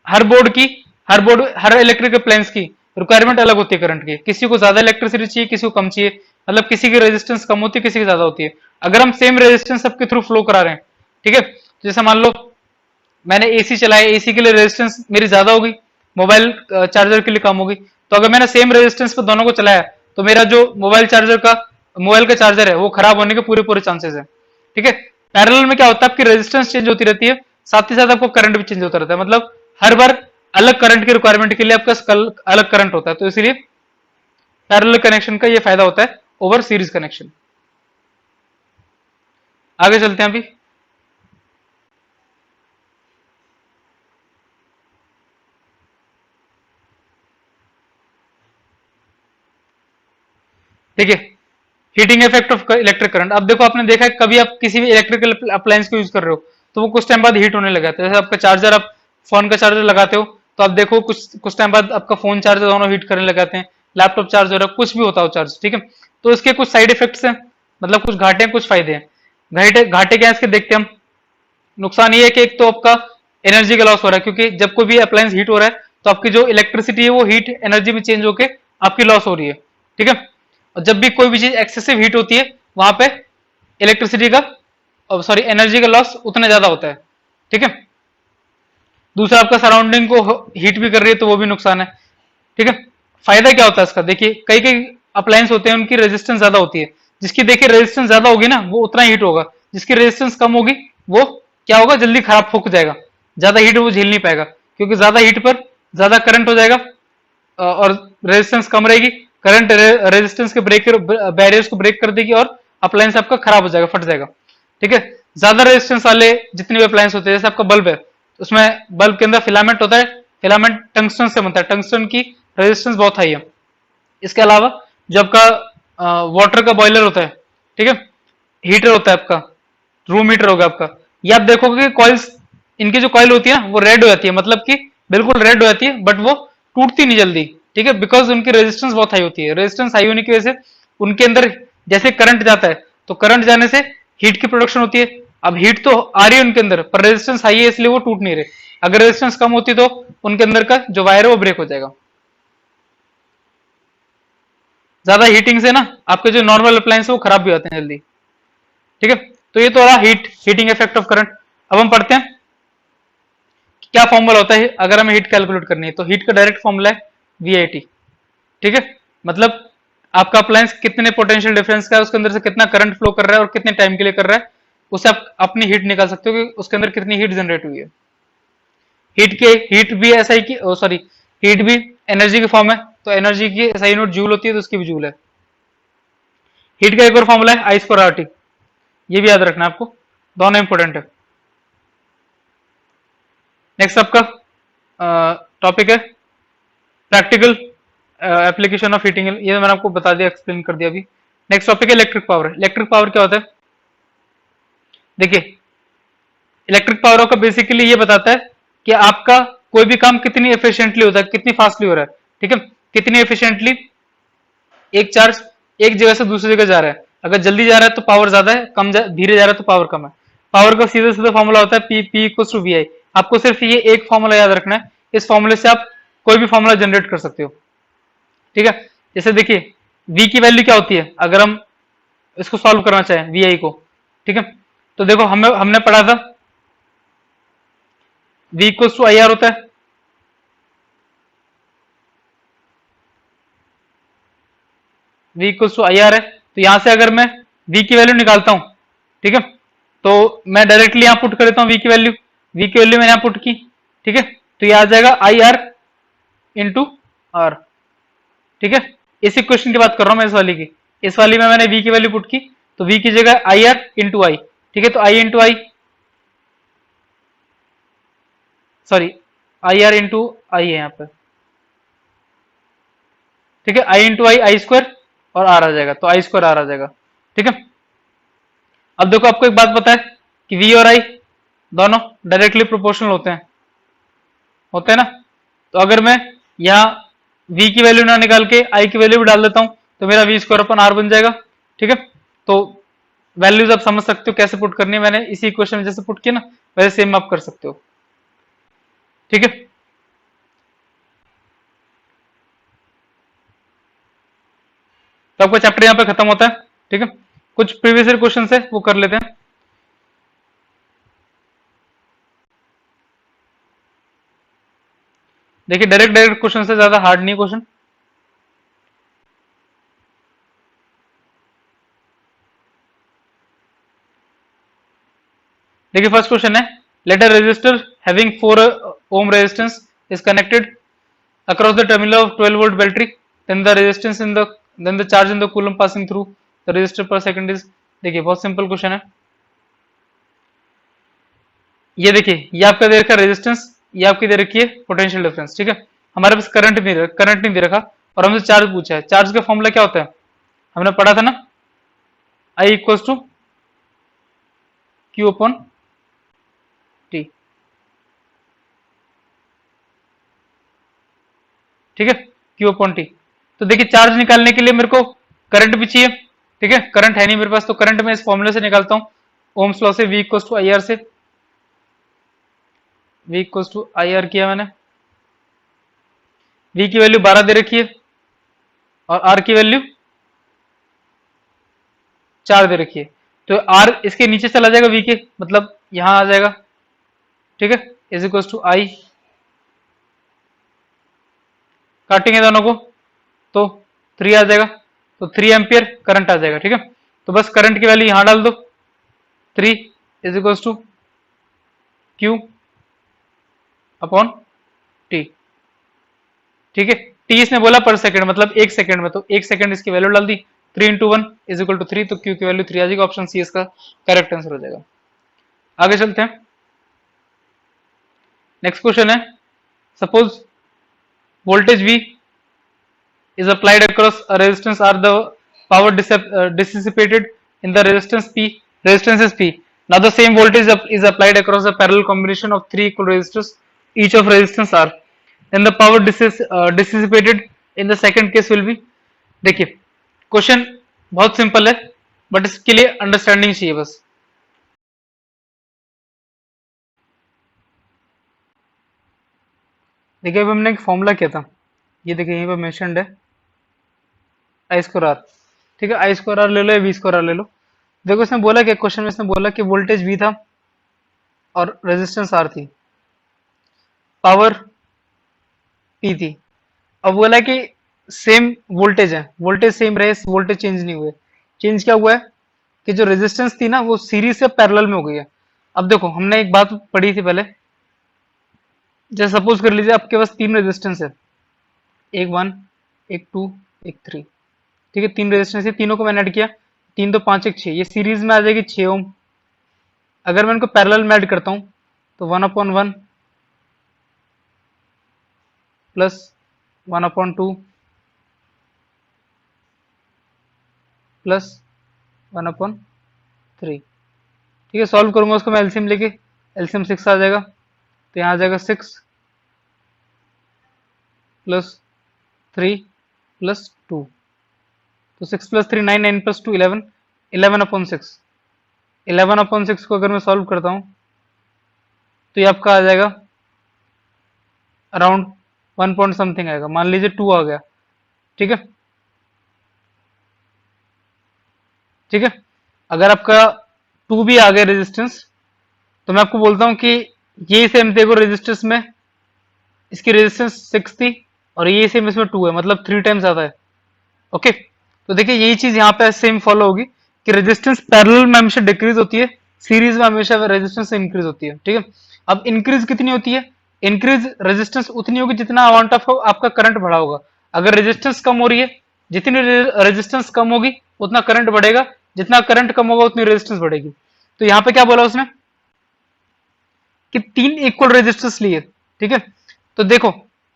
हर इलेक्ट्रिक अप्लायंस की रिक्वायरमेंट अलग होती है करंट की। किसी को ज्यादा इलेक्ट्रिसिटी चाहिए, किसी को कम चाहिए, मतलब किसी की रेजिस्टेंस कम होती है, किसी की ज्यादा होती है। अगर हम सेम रेजिस्टेंस सबके थ्रू फ्लो करा रहे हैं, ठीक है, जैसे मान लो मैंने एसी चलाया, एसी के लिए रेजिस्टेंस मेरी ज्यादा होगी, मोबाइल चार्जर के लिए कम होगी, तो अगर मैंने सेम रेजिस्टेंस पर दोनों को चलाया तो मेरा जो मोबाइल का चार्जर है वो खराब होने के पूरे पूरे चांसेस है। ठीक है, पैरेलल में क्या होता है, आपकी रेजिस्टेंस चेंज होती रहती है, साथ ही साथ आपको करंट भी चेंज होता रहता है, मतलब हर बार अलग करंट की रिक्वायरमेंट के लिए आपका अलग करंट होता है। तो इसीलिए पैरेलल कनेक्शन का ये फायदा होता है ओवर सीरीज कनेक्शन। आगे चलते हैं अभी। देखिए, heating effect of electric current. अब देखो, आपने देखा है कभी आप किसी भी इलेक्ट्रिकल अप्लायंस को यूज कर रहे हो तो वो कुछ टाइम बाद हीट होने लगा था। जैसे आपका चार्जर, आप फोन का चार्जर लगाते हो तो आप देखो कुछ टाइम बाद आपका फोन चार्जर दोनों हीट करने लगाते हैं, लैपटॉप चार्जर है, कुछ भी होता हो चार्ज। ठीक है, तो इसके कुछ साइड इफेक्ट्स हैं, मतलब कुछ घाटे हैं कुछ फायदे हैं। घाटे घाटे क्या है इसके, देखते हैं हम। नुकसान ये है कि एक तो आपका एनर्जी का लॉस हो रहा है, क्योंकि जब कोई भी अप्लायंस हीट हो रहा है तो आपकी जो इलेक्ट्रिसिटी है वो हीट एनर्जी में चेंज होके आपकी लॉस हो रही है। ठीक है, और जब भी कोई भी चीज एक्सेसिव हीट होती है वहां पे इलेक्ट्रिसिटी का, सॉरी, एनर्जी का लॉस उतना ज्यादा होता है। ठीक है, दूसरा आपका सराउंडिंग को हीट भी कर रही है तो वो भी नुकसान है। ठीक है, फायदा क्या होता है इसका, देखिए कई कई अप्लायंस होते हैं उनकी रेजिस्टेंस ज्यादा होती है। जिसकी देखिए रेजिस्टेंस ज्यादा होगी ना वो उतना हीट होगा, जिसकी रेजिस्टेंस कम होगी वो क्या होगा, जल्दी खराब फूक जाएगा, ज्यादा हीट वो झेल नहीं पाएगा, क्योंकि ज्यादा हीट पर ज्यादा करंट हो जाएगा और रेजिस्टेंस कम रहेगी। करंट रेजिस्टेंस के ब्रेकर बैरियर्स को ब्रेक कर देगी और अप्लायंस आपका खराब हो जाएगा, फट जाएगा। ठीक है, ज्यादा रेजिस्टेंस वाले जितने भी अप्लायंस होते हैं, जैसे आपका बल्ब है, उसमें बल्ब के अंदर फिलामेंट होता है, फिलामेंट टंगस्टन से बनता है, टंगस्टन की रेजिस्टेंस बहुत हाई है। इसके अलावा जो आपका वाटर का बॉयलर होता है, ठीक है, हीटर होता है आपका, रूम हीटर होगा आपका, ये आप देखोगे कि कॉइल्स, इनकी जो कॉइल होती है ना वो रेड हो जाती है, मतलब कि बिल्कुल रेड हो जाती है, बट वो टूटती नहीं जल्दी। ठीक है, बिकॉज उनकी रेजिस्टेंस बहुत हाई होती है। रेजिस्टेंस हाई होने की वजह से उनके अंदर जैसे करंट जाता है तो करंट जाने से हीट की प्रोडक्शन होती है। अब हीट तो आ रही है उनके अंदर, पर रेजिस्टेंस हाई है इसलिए वो टूट नहीं रहे। अगर रेजिस्टेंस कम होती तो उनके अंदर का जो वायर है वो ब्रेक हो जाएगा। ज्यादा हीटिंग से ना आपके जो नॉर्मल अप्लायंस है वो खराब भी होते हैं जल्दी। ठीक है, तो ये तो रहा हीटिंग इफेक्ट ऑफ करंट। अब हम पढ़ते हैं कि क्या फॉर्मूला होता है अगर हमें हीट कैलकुलेट करनी है। तो हीट का डायरेक्ट फॉर्मूला है वीआईटी। ठीक है, मतलब आपका अप्लायंस कितने पोटेंशियल डिफरेंस का है, उसके अंदर से कितना करंट फ्लो कर रहा है और कितने टाइम के लिए कर रहा है, उससे आप अपनी हीट निकाल सकते हो कि उसके अंदर कितनी हीट जनरेट हुई है। हीट भी ऐसा ही कि, सॉरी, हीट भी एनर्जी की फॉर्म है, तो एनर्जी की एसआई यूनिट जूल होती है, तो उसकी भी जूल है। हीट का एक और फॉर्मूला है आई स्क्वायर आरटी, ये भी याद रखना है आपको, दोनों इंपोर्टेंट है। नेक्स्ट आपका टॉपिक है प्रैक्टिकल एप्लीकेशन ऑफ हीटिंग, ये मैंने आपको बता दिया, एक्सप्लेन कर दिया अभी। नेक्स्ट टॉपिक है इलेक्ट्रिक पावर। इलेक्ट्रिक पावर क्या होता है, देखिए इलेक्ट्रिक पावर का बेसिकली ये बताता है कि आपका कोई भी काम कितनी एफिशिएंटली होता है, कितनी फास्टली हो रहा है। ठीक है, कितनी एफिशिएंटली एक चार्ज एक जगह से दूसरी जगह जा रहा है। अगर जल्दी जा रहा है तो पावर ज्यादा है, धीरे जा रहा है तो पावर कम है। पावर का सीधा सीधा फॉर्मूला होता है पी इक्वल्स टू वी आई। आपको सिर्फ ये एक फॉर्मूला याद रखना है, इस फॉर्मूले से आप कोई भी फॉर्मूला जनरेट कर सकते हो। ठीक है, जैसे देखिए v की वैल्यू क्या होती है अगर हम इसको सॉल्व करना चाहें वी आई को। ठीक है, तो देखो हमने पढ़ा था v equals to I R होता है। v equals to I R है, तो यहां से अगर मैं v की वैल्यू निकालता हूं, ठीक है, तो मैं डायरेक्टली यहां पुट कर देता हूं v की वैल्यू। v की वैल्यू मैंने यहां पुट की, ठीक है, तो ये आ जाएगा आई आर इंटू आर। ठीक है, इस इक्वेशन की बात कर रहा हूं मैं, इस वाली की। इस वाली में मैंने v की वैल्यू पुट की, तो v की जगह आई आर इंटू आई। ठीक है, तो I into I, sorry, I R into I है यहाँ पे। ठीक है, I into I, I square, और आर आ जाएगा, तो आई स्क्वायर आर आ जाएगा। ठीक है, अब देखो आपको एक बात पता है कि v और i दोनों डायरेक्टली प्रोपोर्शनल होते हैं ना। तो अगर मैं यहाँ v की वैल्यू ना निकाल के i की वैल्यू भी डाल देता हूं तो मेरा v स्क्वायर अपन आर बन जाएगा। ठीक है, तो वैल्यूज आप समझ सकते हो कैसे पुट करनी है, मैंने इसी इक्वेशन में जैसे पुट किया ना वैसे सेम आप कर सकते हो। ठीक है, तो आपका चैप्टर यहाँ पे खत्म होता है। ठीक है, कुछ प्रीवियस ईयर क्वेश्चन है वो कर लेते हैं। देखिए डायरेक्ट डायरेक्ट क्वेश्चन से ज्यादा हार्ड नहीं क्वेश्चन। देखिए फर्स्ट क्वेश्चन है, late a resistor having 4 ohm resistance is connected across the terminal of 12-volt battery, then the resistance in the then the charge in the coulomb passing through the resistor per second is। देखिए बहुत simple question है। ये देखिए ये आपका दे रखा है resistance, ये आपकी दे रखी है पोटेंशियल डिफरेंस, ठीक है। हमारे पास करंट नहीं दे रखा और हमसे चार्ज पूछा है। चार्ज का फॉर्मूला क्या होता है, हमने पढ़ा था ना, I equals to Q upon T, ठीक है, क्यू अपॉन टी। तो देखिए चार्ज निकालने के लिए मेरे को करंट भी चाहिए, ठीक है। करंट है नहीं मेरे पास, तो करंट मैं इस फॉर्मूले से निकालता हूं, ओम्स लॉ से, V equals to I R से। V equals to I R किया मैंने, वी की वैल्यू 12 दे रखी है और आर की वैल्यू 4 दे रखी है। तो आर इसके नीचे चला जाएगा वी के, मतलब यहां आ जाएगा, ठीक है, इज इक्वल्स टू आई, काटेंगे दोनों को तो 3 आ जाएगा, तो 3 एम्पियर करंट आ जाएगा, ठीक है। तो बस करंट की वैल्यू यहां डाल दो, 3 is equals to Q upon T, ठीक है। टी इसने बोला पर सेकंड, मतलब 1 सेकंड में, तो 1 सेकंड इसकी वैल्यू डाल दी, 3 इंटू 1 इज इक्वल टू 3, तो क्यू की वैल्यू 3 आ जाएगी। ऑप्शन सी इसका करेक्ट आंसर हो जाएगा। आगे चलते हैं, नेक्स्ट क्वेश्चन है, suppose voltage V is applied across a resistance R, the power dissipated in the resistance P, resistance is P. Now the same voltage is applied across a parallel combination of 3 equal resistors, each of resistance R. Then the power dissipated in the second case will be। देखिए question बहुत simple है, but इसके लिए understanding चाहिए बस। देखिए अभी हमने एक फॉर्मूला किया था, ये देखिए यहीं पर मेंशन्ड है, आई स्क्वायर आर, ठीक है। आई स्क्वायर आर ले लो या वी स्क्वायर आर ले लो। देखो इसने बोला क्या, क्वेश्चन में इसने बोला कि वोल्टेज वी था और रेजिस्टेंस आर थी, पावर पी थी। अब बोला कि सेम वोल्टेज है, वोल्टेज सेम रहे, वोल्टेज चेंज नहीं हुए। चेंज क्या हुआ है कि जो रेजिस्टेंस थी ना वो सीरीज से पैरेलल में हो गई है। अब देखो हमने एक बात पढ़ी थी पहले, जैसे सपोज कर लीजिए आपके पास 3 रेजिस्टेंस है, एक 1, एक 2, एक 3, ठीक है। 3 रेजिस्टेंस है, तीनों को मैंने ऐड किया, 3 तो 5 एक 6, ये सीरीज में आ जाएगी 6 ओम। अगर मैं इनको पैरेलल में ऐड करता हूं तो 1/1 प्लस 1/2 प्लस 1/3, ठीक है। सॉल्व करूंगा उसको मैं एलसीएम लेके, एलसीएम 6 आ जाएगा, तो यहाँ आ जाएगा 6 प्लस 3 प्लस 2, तो 6 प्लस 3 9, 9 प्लस 2 11, 11/6। 11/6 को अगर मैं सॉल्व करता हूं तो ये आपका आ जाएगा अराउंड 1 पॉइंट समथिंग आएगा, मान लीजिए 2 आ गया, ठीक है, ठीक है। अगर आपका 2 भी आ गया रेजिस्टेंस, तो मैं आपको बोलता हूं कि ये सेम देखो रेजिस्टेंस में इसकी रेजिस्टेंस 6 थी और ये सेम इसमें 2 है, मतलब 3 टाइम्स ज्यादा है, ओके। तो देखिए यही चीज यहाँ पे सेम फॉलो होगी कि रेजिस्टेंस पैरेलल में हमेशा डिक्रीज होती है, सीरीज में हमेशा रेजिस्टेंस इंक्रीज होती है, ठीक है। अब इंक्रीज कितनी होती है, इंक्रीज रेजिस्टेंस उतनी होगी जितना अमाउंट ऑफ आपका करंट बढ़ा होगा। अगर रेजिस्टेंस कम हो रही है, जितनी रेजिस्टेंस कम होगी उतना करंट बढ़ेगा, जितना करंट कम होगा उतनी रेजिस्टेंस बढ़ेगी। तो यहाँ पे क्या बोला उसने कि 3 इक्वल रेजिस्टेंस लिए, ठीक है। तो देखो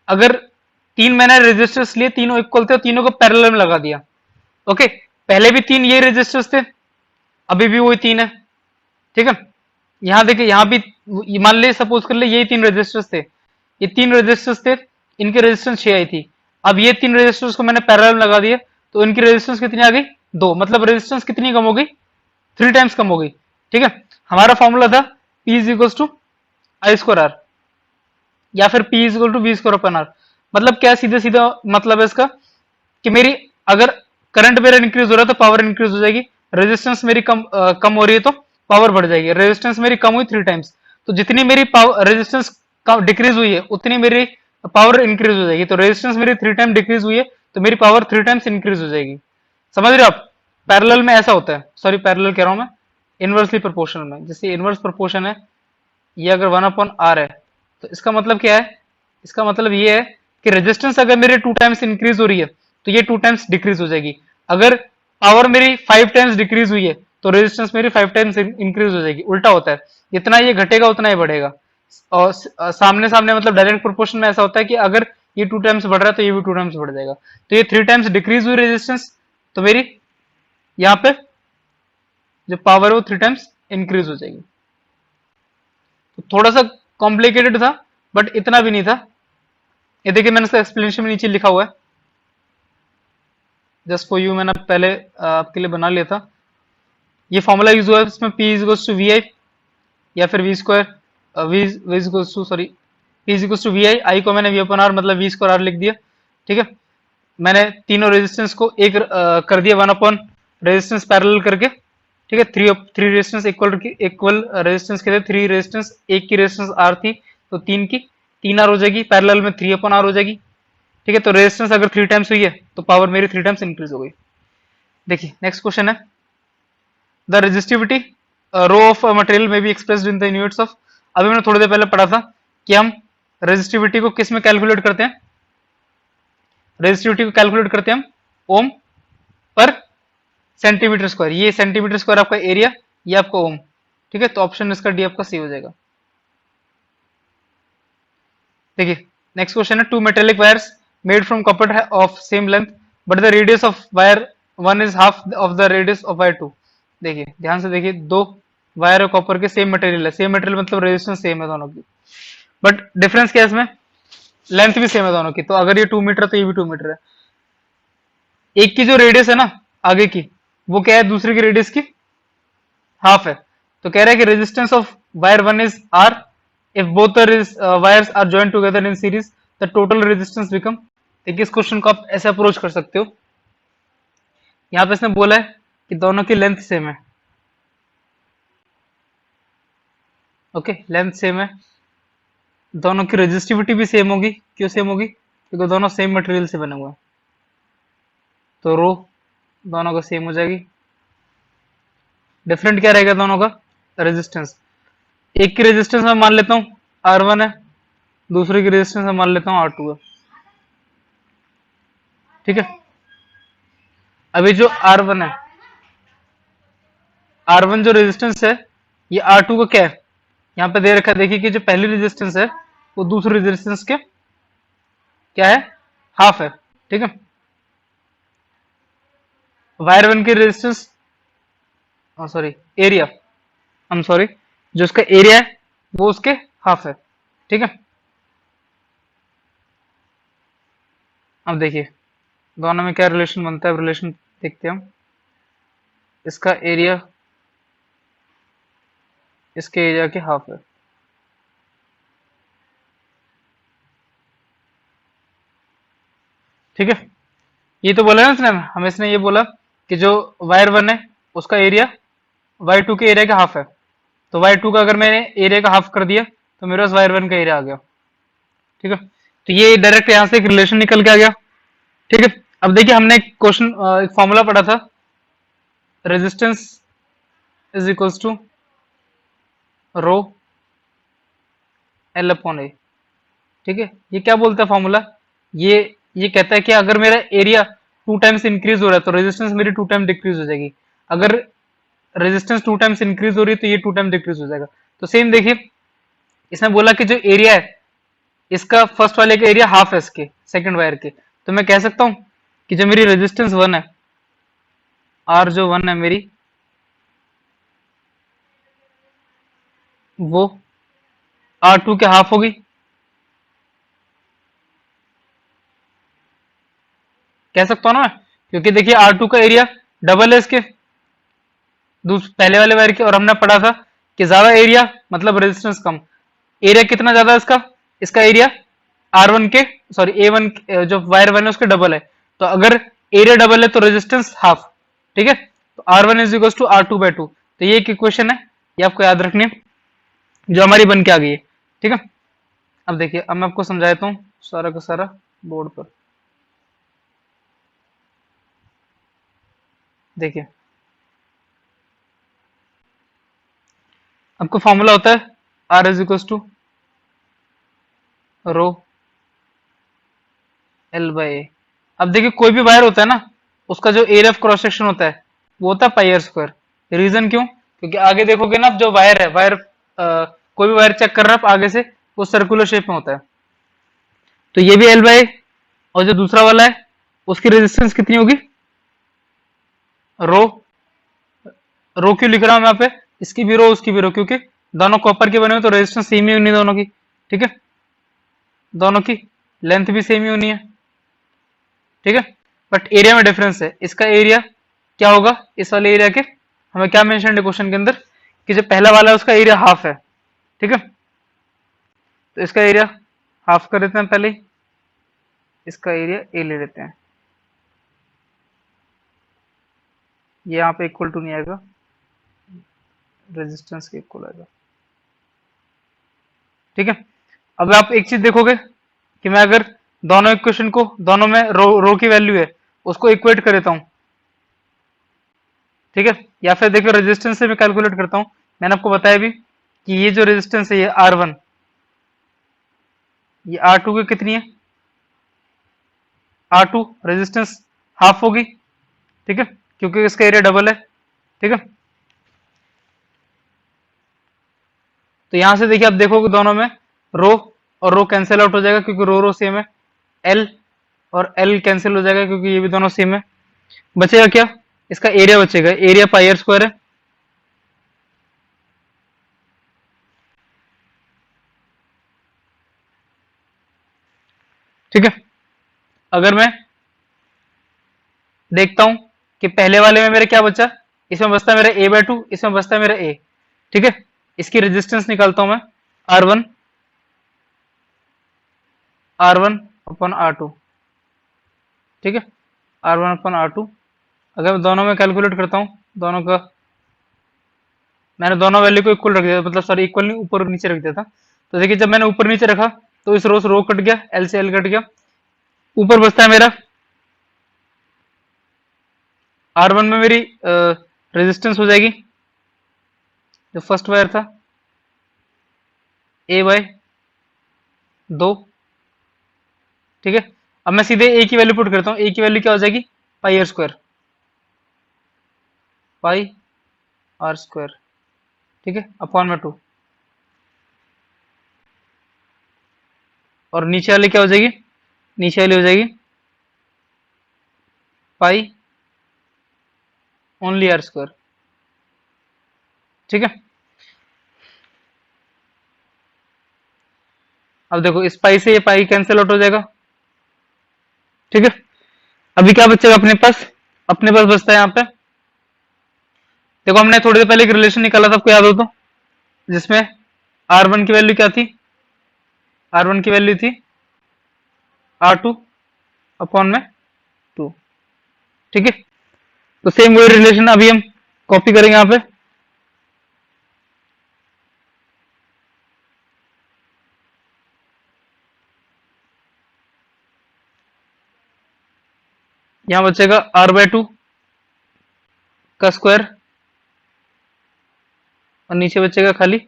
अगर 3 मैंने रेजिस्टेंस लिए, तीनों इक्वल थे, तीनों को पैरेलल में लगा दिया, ओके। पहले भी 3 ये रेजिस्टेंस थे, अभी भी वही 3 है, ठीक है। यहां देखिए यहां भी मान ले, सपोज कर ले यही 3 रेजिस्टेंस थे, ये 3 रेजिस्टेंस थे, इनकी रेजिस्टेंस 6 आई थी। अब ये 3 रेजिस्टेंस को मैंने पैरेलल में लगा दिया, तो इनकी रेजिस्टेंस कितनी आ गई, 2, मतलब रेजिस्टेंस कितनी कम हो गई, 3 टाइम्स कम हो गई, ठीक है। हमारा फॉर्मूला था P is equal to I square R या फिर P is equal to V square upon R. मतलब क्या, सीधा सीधा मतलब है इसका कि मेरी अगर करंट मेरा इंक्रीज हो रहा है तो पावर इंक्रीज हो जाएगी, रेजिस्टेंस मेरी कम हो रही है तो पावर बढ़ जाएगी। रेजिस्टेंस मेरी कम हुई 3 टाइम्स, तो जितनी मेरी पावर रेजिस्टेंस डिक्रीज हुई है उतनी मेरी पावर इंक्रीज हो जाएगी। तो रेजिस्टेंस मेरी 3 टाइम डिक्रीज हुई है तो मेरी पावर 3 टाइम्स इंक्रीज हो जाएगी। समझ रहे हो आप, पैरेलल में ऐसा होता है, सॉरी पैरेलल कह रहा हूं मैं, इनवर्सली प्रोपोर्शनल में। जैसे इनवर्स प्रोपोर्शन है, ये अगर 1/r है, तो इसका मतलब क्या है, इसका मतलब ये है कि रेजिस्टेंस अगर मेरे 2 टाइम्स इंक्रीज हो रही है तो ये 2 टाइम्स डिक्रीज हो जाएगी। अगर पावर मेरी 5 टाइम्स डिक्रीज हुई है तो रेजिस्टेंस मेरी 5 टाइम्स इंक्रीज हो जाएगी। उल्टा होता है, जितना ये घटेगा उतना ही बढ़ेगा। और सामने सामने मतलब डायरेक्ट प्रोपोर्शन में ऐसा होता है कि अगर ये 2 टाइम्स बढ़ रहा है तो ये भी 2 टाइम्स बढ़ जाएगा। तो ये 3 टाइम्स डिक्रीज हुई रेजिस्टेंस, तो मेरी यहाँ पे जो पावर है वो 3 टाइम्स इंक्रीज हो जाएगी। तो थोड़ा सा कॉम्प्लिकेटेड था, बट इतना भी नहीं था। ये देखिए मैंने इसका एक्सप्लेनेशन में नीचे लिखा हुआ है, जस्ट फॉर यू, मैंने पहले आपके लिए बना लिया था। ये फॉर्मूला यूज हुआ है इसमें, P is to V I या फिर V square, V is to sorry P is to V I को मैंने वी अपन आर मतलब वी स्क्वायर आर लिख दिया। ठीक है, मैंने तीनों रेजिस्टेंस को एक कर दिया 1 रेजिस्टेंस पैरेलल करके। ठीक है, थ्री रेजिस्टेंस इक्वल रेजिस्टेंस के थे, 3 रेजिस्टेंस, एक की रेजिस्टेंस आर थी तो 3 की 3 आर हो जाएगी, पैरेलल में 3/r हो जाएगी। ठीक है, तो रेजिस्टेंस अगर 3 टाइम्स हुई है तो पावर मेरी 3 टाइम्स इंक्रीज हो गई। देखिए नेक्स्ट क्वेश्चन है, the resistivity rho of material में be expressed in the units of. अभी मैंने थोड़ी देर पहले पढ़ा था कि हम रेजिस्टिविटी को किस में कैलकुलेट करते हैं, रेजिस्टिविटी को कैलकुलेट करते हैं हम ओम पर सेंटीमीटर स्क्वायर। ये सेंटीमीटर स्क्वायर आपका एरिया, ये आपका ओम। ठीक है, तो ऑप्शन इसका डी आपका सी हो जाएगा। देखिए नेक्स्ट क्वेश्चन है, two metallic wires made from copper of same length but the radius of wire one is half of the radius of wire two. देखिए ध्यान से देखिए, दो वायर और कॉपर के सेम मटेरियल है, सेम मटेरियल मतलब रेजिस्टेंस सेम है दोनों की, बट डिफरेंस क्या है इसमें, लेंथ भी सेम है दोनों की। तो अगर ये 2 मीटर तो ये भी 2 मीटर है। एक की जो रेडियस है ना आगे की, वो क्या है दूसरे की रेडियस की हाफ है। तो कह रहा है कि resistance of wire one is R, if both the wires are joint together in series the total resistance become. देखिए इस क्वेश्चन को आप ऐसे अप्रोच कर सकते हो, यहाँ पे इसने बोला है कि दोनों की लेंथ सेम है। ओके, लेंथ सेम है, दोनों की रेजिस्टिविटी भी सेम होगी। क्यों सेम होगी, क्योंकि दोनों सेम मटेरियल से बने हुए हैं, तो रो दोनों का सेम हो जाएगी। डिफरेंट क्या रहेगा दोनों का, रेजिस्टेंस। एक की रेजिस्टेंस मैं मान लेता हूँ R1 है, दूसरे की रेजिस्टेंस मैं मान लेता हूँ R2 है। ठीक है, अभी जो R1 है, R1 जो रेजिस्टेंस है, ये R2 का क्या है, यहाँ पे दे रखा है। देखिए कि जो पहली रेजिस्टेंस है वो दूसरी रेजिस्टेंस के क्या है, हाफ है। ठीक है, वायर वन की resistance, sorry area, I am sorry, जो उसका एरिया है वो उसके हाफ है। ठीक है, अब देखिए दोनों में क्या रिलेशन बनता है, रिलेशन देखते हैं हम। इसका एरिया इसके एरिया के हाफ है। ठीक है, ये तो बोला ना इसने, हमें इसने ये बोला कि जो वायर वन है उसका एरिया वाई टू के एरिया का हाफ है। तो वाई टू का अगर मैंने एरिया का हाफ कर दिया तो मेरे पास वायर वन का एरिया आ गया। ठीक है, तो ये डायरेक्ट यहां से एक रिलेशन निकल के आ गया। ठीक है, अब देखिए हमने एक क्वेश्चन, एक फॉर्मूला पढ़ा था, resistance is equals to rho L upon A. ठीक है, ये क्या बोलता है फॉर्मूला, ये ये कहता है कि अगर मेरा एरिया 2 टाइम्स इंक्रीज हो रहा है तो रेजिस्टेंस मेरी 2 टाइम डिक्रीज हो जाएगी। अगर रेजिस्टेंस 2 टाइम्स इंक्रीज हो रही है तो ये 2 टाइम डिक्रीज हो जाएगा। तो सेम देखिए, इसने बोला कि जो एरिया है इसका फर्स्ट वाले का एरिया हाफ है इसके सेकंड वायर के, तो मैं कह सकता हूं कि जो मेरी रेजिस्टेंस वन है, आर जो वन है मेरी, वो R2 के हाफ होगी। कह सकता हूं ना मैं, क्योंकि देखिए R2 का एरिया डबल है इसके पहले वाले वायर के, और हमने पढ़ा था कि ज्यादा एरिया मतलब रेजिस्टेंस कम। एरिया कितना ज्यादा है इसका, इसका एरिया R1 के, सॉरी A1 जो वायर वन है उसके डबल है। तो अगर एरिया डबल है तो रेजिस्टेंस हाफ। ठीक है, तो R1 is equal to R2/2। तो ये एक इक्वेशन है, ये आपको याद रखनी है, जो हमारी बन के आ गई है। ठीक है, अब देखिए अब मैं आपको समझाता हूँ सारा का सारा बोर्ड पर। देखिए आपको फॉर्मूला होता है R is equal to rho L by A. अब देखिए कोई भी वायर होता है ना, उसका जो एरिया ऑफ क्रॉस सेक्शन होता है वो होता है पाई आर स्क्वायर। रीजन क्यों? क्योंकि आगे देखोगे ना, जो वायर है, वायर कोई भी वायर चेक कर रहा है आप आगे से, वो सर्कुलर शेप में होता है। तो ये भी एल बाई, और जो दूसरा वाला है उसकी रेजिस्टेंस कितनी होगी? रो। रो क्यों लिख रहा हूं मैं यहाँ पे? इसकी भी रो उसकी भी रो, क्योंकि दोनों कॉपर के बने हुए तो रेजिस्टेंस सेम ही होनी है दोनों की। ठीक है, दोनों की लेंथ भी सेम ही होनी है। ठीक है, बट एरिया में डिफरेंस है। इसका एरिया क्या होगा इस वाले एरिया के? हमें क्या मेंशन है क्वेश्चन के अंदर कि जो पहला वाला है उसका एरिया हाफ है। ठीक है, तो इसका एरिया हाफ कर देते हैं पहले ही, इसका एरिया ए ले लेते हैं। ये यहाँ पे इक्वल टू नहीं आएगा, रेजिस्टेंस के इक्वल आएगा। ठीक है, अब आप एक चीज देखोगे कि मैं अगर दोनों इक्वेशन को, दोनों में रो की वैल्यू है उसको इक्वेट कर देता हूं। ठीक है, या फिर देखो रेजिस्टेंस से मैं कैलकुलेट करता हूं। मैंने आपको बताया भी कि ये जो रेजिस्टेंस है ये R1, ये R2 की कितनी है? R2 रेजिस्टेंस हाफ होगी। ठीक है, क्योंकि इसका एरिया डबल है। ठीक है, तो यहां से देखिए आप देखोगे दोनों में रो और रो कैंसिल आउट हो जाएगा, क्योंकि रो रो सेम है। एल और एल कैंसिल हो जाएगा क्योंकि ये भी दोनों सेम है। बचेगा क्या? इसका एरिया बचेगा, एरिया पाई आर स्क्वायर है। ठीक है, अगर मैं देखता हूं कि पहले वाले में मेरा क्या बचा, इसमें बचता है मेरा ए बाई टू, इसमें बचता है मेरा ए। ठीक है, इसकी रेजिस्टेंस निकालता हूं मैं, R1 R1 अपॉन R2। ठीक है, R1 अपॉन R2। अगर मैं दोनों में कैलकुलेट करता हूं, दोनों का मैंने दोनों वैल्यू को इक्वल रख दिया, मतलब सॉरी इक्वल नहीं, ऊपर और नीचे रख दिया था। तो देखिए जब मैंने ऊपर नीचे रखा तो इस रो से रो कट गया, एल से एल कट गया, ऊपर बचता है मेरा R1 में मेरी रेजिस्टेंस हो जाएगी, जो फर्स्ट वायर था, ए बाय 2। ठीक है, अब मैं सीधे ए की वैल्यू पुट करता हूँ। ए की वैल्यू क्या हो जाएगी? Pi R square, pi R square. ठीक है, अपॉन में 2। और नीचे वाली क्या हो जाएगी? नीचे वाली हो जाएगी पाई ओनली आर स्क्वायर। ठीक है, अब देखो इस पाई से ये पाई कैंसिल आउट हो जाएगा। ठीक है, अभी क्या बचेगा अपने पास? अपने पास बचता है यहाँ पे, देखो हमने थोड़ी देर पहले एक रिलेशन निकाला था, आपको याद हो तो, जिसमें R1 की वैल्यू क्या थी? R1 की वैल्यू थी R2 अपॉन में 2। ठीक है, तो सेम वही रिलेशन अभी हम कॉपी करेंगे यहाँ पे। यहां बचेगा R/2 का स्क्वायर, और नीचे बचेगा खाली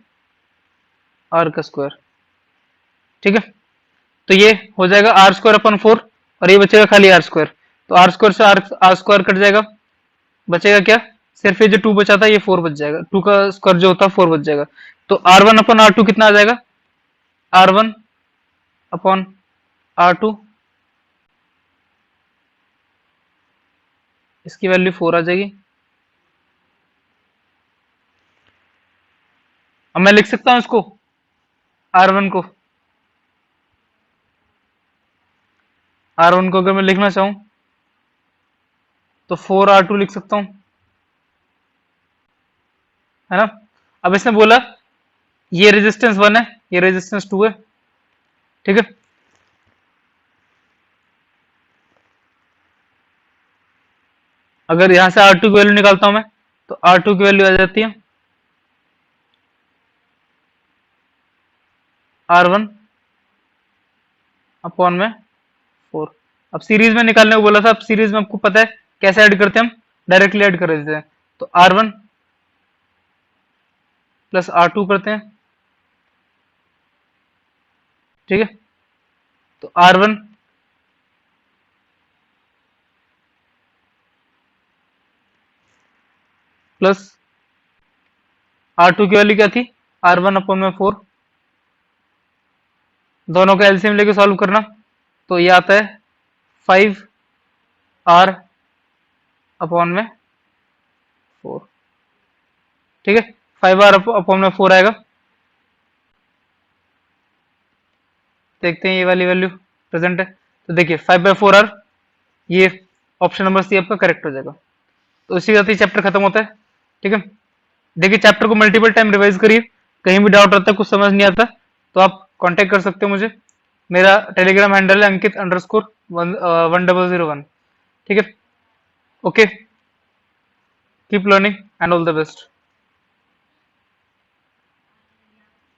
R का स्क्वायर। ठीक है, तो ये हो जाएगा आर स्क्वायर अपन 4, और ये बचेगा खाली आर स्क्वायर। तो आर स्क्वायर से आर स्क्वायर कट जाएगा, बचेगा क्या? सिर्फ ये जो 2 बचा था ये 4 बच जाएगा, 2 का स्क्वायर जो होता है 4 बच जाएगा। तो R1 अपन R2 कितना आ जाएगा? R1 अपॉन R2, इसकी वैल्यू 4 आ जाएगी। अब मैं लिख सकता हूं इसको, R1 को, R1 को अगर मैं लिखना चाहूं तो 4R2 लिख सकता हूं, है ना। अब इसने बोला ये रेजिस्टेंस 1 है, ये रेजिस्टेंस 2 है। ठीक है, अगर यहां से R2 की वैल्यू निकालता हूं मैं, तो R2 की वैल्यू आ जाती है R1 अपॉन में 4। अब सीरीज में निकालने को बोला था, अब सीरीज में आपको पता है कैसे ऐड करते हैं हम, डायरेक्टली ऐड कर देते हैं। तो R1 प्लस R2 करते हैं, ठीक है। तो R1 प्लस R2 की वैल्यू क्या थी, R1 अपॉन में 4, दोनों का एलसीएम लेके सॉल्व करना, तो ये आता है 5R अपॉन में 4, ठीक है। 5R अपॉन में 4 आएगा, देखते हैं ये वाली वैल्यू प्रेजेंट है, तो देखिए 5/4R, ये ऑप्शन नंबर सी आपका करेक्ट हो जाएगा। तो इसी के साथ ही चैप्टर खत्म होता है, ठीक है। देखिए चैप्टर को मल्टीपल टाइम रिवाइज करिए, कहीं भी डाउट रहता है, कुछ समझ नहीं आता, तो आप कांटेक्ट कर सकते हो मुझे। मेरा टेलीग्राम हैंडल है अंकित_1001, ठीक है। Okay, keep learning and all the best.